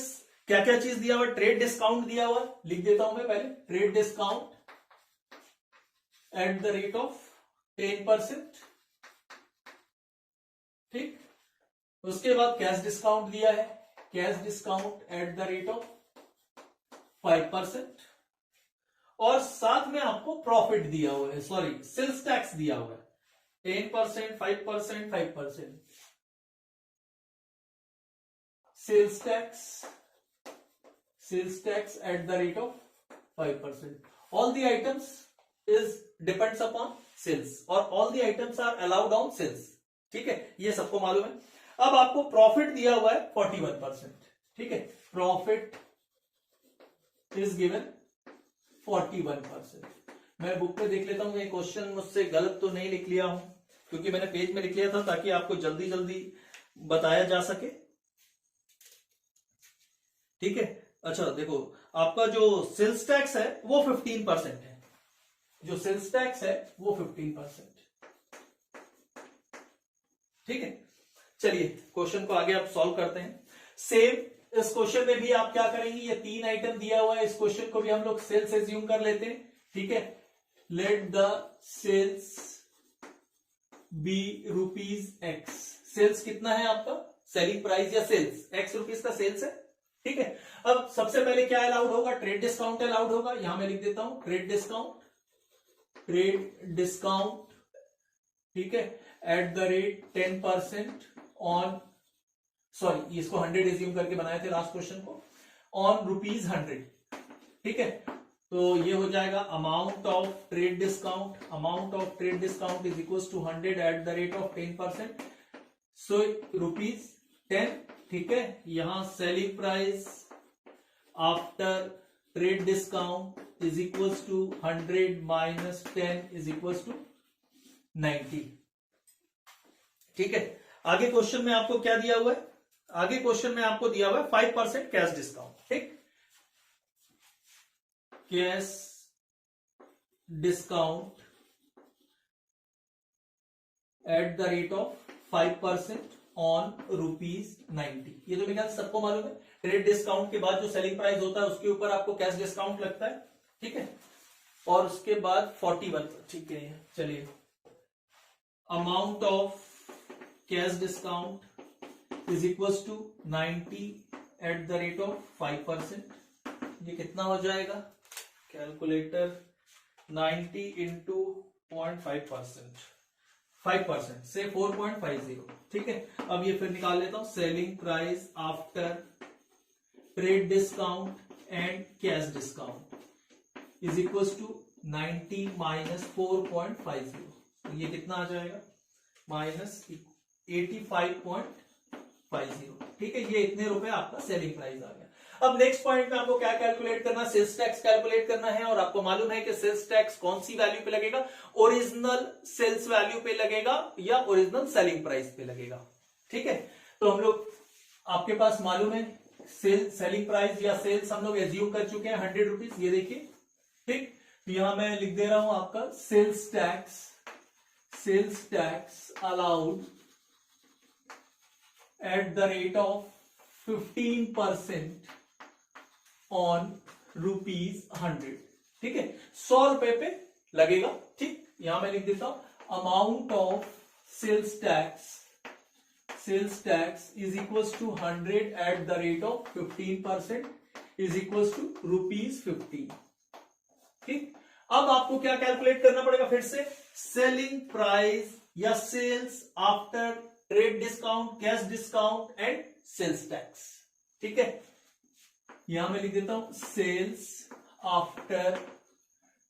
A: क्या क्या चीज दिया हुआ, ट्रेड डिस्काउंट दिया हुआ, लिख देता हूं मैं पहले, trade discount at the rate of 10%। ठीक, उसके बाद कैश डिस्काउंट दिया है, cash discount at the rate of 5%, और साथ में आपको प्रॉफिट दिया हुआ है, सॉरी सेल्स टैक्स दिया हुआ है 10%, 5%, 5% sales tax at the rate of 5%। All the items is depends upon sales और all the items are allowed on sales. ठीक है, ये सबको मालूम है। अब आपको प्रॉफिट दिया हुआ है 41%। ठीक है, प्रॉफिट इज गिवन 41%। मैं बुक में देख लेता हूं, ये क्वेश्चन मुझसे गलत तो नहीं लिख लिया हूं, क्योंकि मैंने पेज में लिख लिया था ताकि आपको जल्दी जल्दी बताया जा सके। ठीक है, अच्छा देखो, आपका जो सेल्स टैक्स है वो 15% है, जो सेल्स टैक्स है वो 15%। ठीक है, चलिए क्वेश्चन को आगे आप सॉल्व करते हैं। सेम इस क्वेश्चन में भी आप क्या करेंगे, ये 3 आइटम दिया हुआ है, इस क्वेश्चन को भी हम लोग सेल्स एज्यूम कर लेते हैं। ठीक है, let the sales be ₹X। Sales कितना है आपका, सेलिंग प्राइस या सेल्स, X का सेल्स है। ठीक है, अब सबसे पहले क्या अलाउड होगा, ट्रेड डिस्काउंट अलाउड होगा, यहां मैं लिख देता हूं ट्रेड डिस्काउंट। ठीक है, eight the rate 10% on, sorry इसको 100 एज्यूम करके बनाए थे लास्ट क्वेश्चन को, ऑन ₹100। ठीक है, तो ये हो जाएगा amount of trade discount is equal to 100 at the rate of 10%, so ₹10। ठीक है, यहां selling price after trade discount is equal to 100 minus 10 is equal to 90। ठीक है, आगे क्वेश्चन में आपको क्या दिया हुआ है, आगे क्वेश्चन में आपको दिया हुआ है 5% कैश डिस्काउंट। ठीक, cash discount at the rate of 5% on ₹90। ये तो मेरे ख्याल सबको मालूम है, ट्रेड डिस्काउंट के बाद जो सेलिंग प्राइस होता है उसके ऊपर आपको कैश डिस्काउंट लगता है। ठीक है, और उसके बाद 41। ठीक है, चलिए amount of cash discount is equal to 90 at the rate of 5%। ये कितना हो जाएगा, कैलकुलेटर 90 इंटू 0.5%, 5% से 4.50। ठीक है, अब ये फिर निकाल लेता हूं, selling price after trade discount and cash discount is equal to 90 minus 4.50। ये कितना आ जाएगा, माइनस 85.50। ठीक है, ये इतने रुपए आपका सेलिंग प्राइस आ गया। अब नेक्स्ट पॉइंट में आपको क्या कैलकुलेट करना है, सेल्स टैक्स कैलकुलेट करना है, और आपको मालूम है कि सेल्स टैक्स कौन सी वैल्यू पे लगेगा, ओरिजिनल सेल्स वैल्यू पे लगेगा या ओरिजिनल सेलिंग प्राइस पे लगेगा। ठीक है, तो हम लोग, आपके पास मालूम है सेलिंग प्राइस या सेल्स हम लोग एज्यूम कर चुके हैं ₹100। ये देखिए, ठीक, तो यहां मैं लिख दे रहा हूं आपका sales tax allowed at the rate of 15% on ₹100। ठीक है, 100 रुपए पे लगेगा। ठीक, यहां मैं लिख देता हूं amount of sales tax is equal to 100 at the rate of 15% is equal to ₹15। ठीक, अब आपको क्या कैलकुलेट करना पड़ेगा फिर से, सेलिंग प्राइस या sales after trade discount, cash discount and sales tax. ठीक है, यहां मैं लिख देता हूं sales after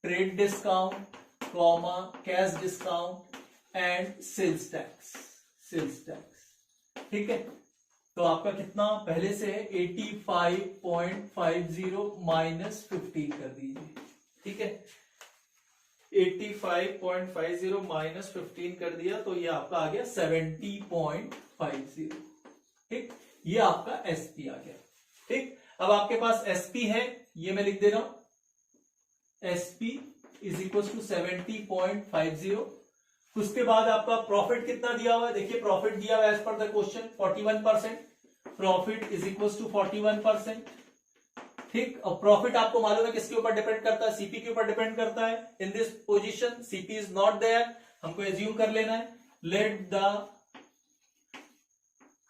A: trade discount comma cash discount and sales tax. ठीक है, तो आपका कितना पहले से है 85.50 माइनस 15 कर दीजिए। ठीक है, 85.50 माइनस 15 कर दिया तो ये आपका आ गया 70.50। ठीक, ये आपका एसपी आ गया। ठीक, अब आपके पास एसपी है, ये मैं लिख दे रहा हूं एसपी इज इक्वल टू 70.50। उसके बाद आपका प्रॉफिट कितना दिया हुआ है, देखिए प्रॉफिट दिया हुआ है as per the question 41%। Profit is equal to 41%। ठीक, अब प्रॉफिट आपको मालूम है किसके ऊपर डिपेंड करता है, सीपी के ऊपर डिपेंड करता है। In this position CP is not there, हमको एज्यूम कर लेना है let the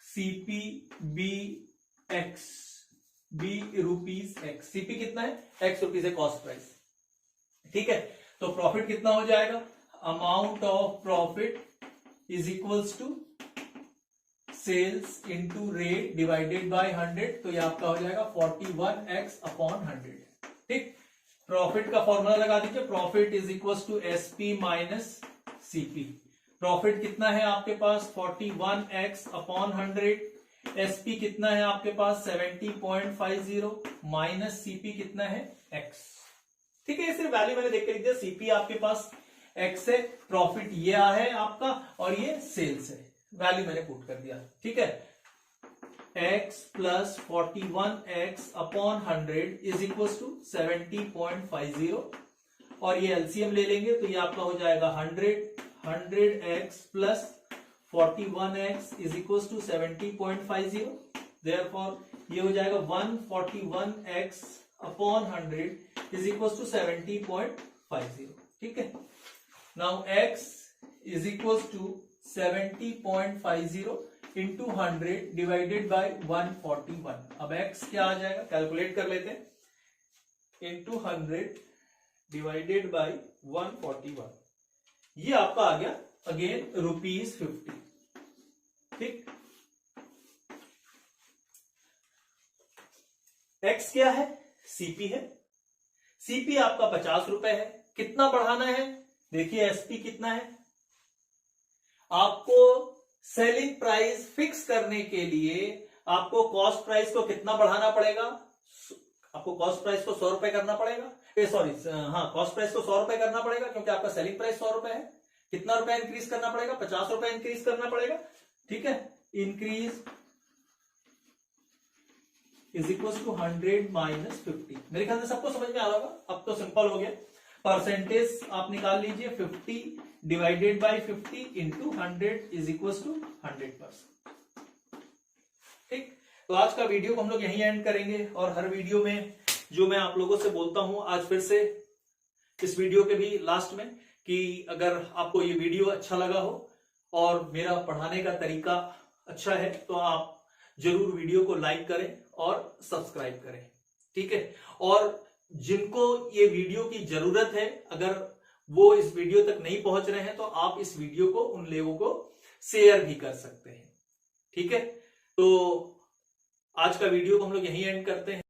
A: CP be x, be rupees x. CP कितना है, एक्स रुपीज है कॉस्ट प्राइस। ठीक है, तो प्रॉफिट कितना हो जाएगा, amount of profit is equals to sales into rate divided by 100, तो ये आपका हो जाएगा 41x अपॉन 100। ठीक, प्रॉफिट का फॉर्मूला लगा दीजिए, profit is equals to SP minus CP. Profit कितना है आपके पास 41x अपॉन 100। एसपी कितना है आपके पास 70.50 माइनस सीपी कितना है x। ठीक है, सिर्फ वैल्यू मैंने देख के लिख दिया, सीपी आपके पास x है, प्रॉफिट ये है आपका और ये सेल्स है, वैल्यू मैंने पुट कर दिया। ठीक है, x plus 41x upon 100 is equal to 70.50 और ये एलसीएम ले लेंगे तो ये आपका हो जाएगा 100x plus 41x is equal to 70.50। Therefore ये हो जाएगा 141x upon 100 is equal to 70.50। ठीक है, now x is equal to 70.50 into 100 divided by 141। अब x क्या आ जाएगा, कैलकुलेट कर लेते हैं, इंटू 100 डिवाइडेड बाय 141, ये आपका आ गया अगेन ₹50। ठीक, x क्या है, सीपी है, सीपी आपका 50 रुपए है। कितना बढ़ाना है, देखिए एसपी कितना है, आपको सेलिंग प्राइस फिक्स करने के लिए आपको कॉस्ट प्राइस को कितना बढ़ाना पड़ेगा, आपको कॉस्ट प्राइस को 100 रुपए करना पड़ेगा, कॉस्ट प्राइस को 100 रुपए करना पड़ेगा क्योंकि आपका सेलिंग प्राइस 100 रुपए है। कितना रुपए इंक्रीज करना पड़ेगा, 50 रुपए इंक्रीज करना पड़ेगा। ठीक है, increase is equal to 100 minus 50। मेरे ख्याल से सबको समझ में आ रहा होगा, अब तो सिंपल हो गया। परसेंटेज आप निकाल लीजिए, 50 divided by 50 into 100 is equal to 100%। ठीक, तो आज का वीडियो को हम लोग यहीं एंड करेंगे और हर वीडियो में जो मैं आप लोगों से बोलता हूं, आज फिर से इस वीडियो के भी लास्ट में, कि अगर आपको ये वीडियो अच्छा लगा हो और मेरा पढ़ाने का तरीका अच्छा है तो आप जरूर वीडियो को लाइक करें और सब्सक्राइब करें। ठीक है, और जिनको ये वीडियो की जरूरत है, अगर वो इस वीडियो तक नहीं पहुंच रहे हैं तो आप इस वीडियो को उन लोगों को शेयर भी कर सकते हैं। ठीक है, तो आज का वीडियो को हम लोग यहीं एंड करते हैं।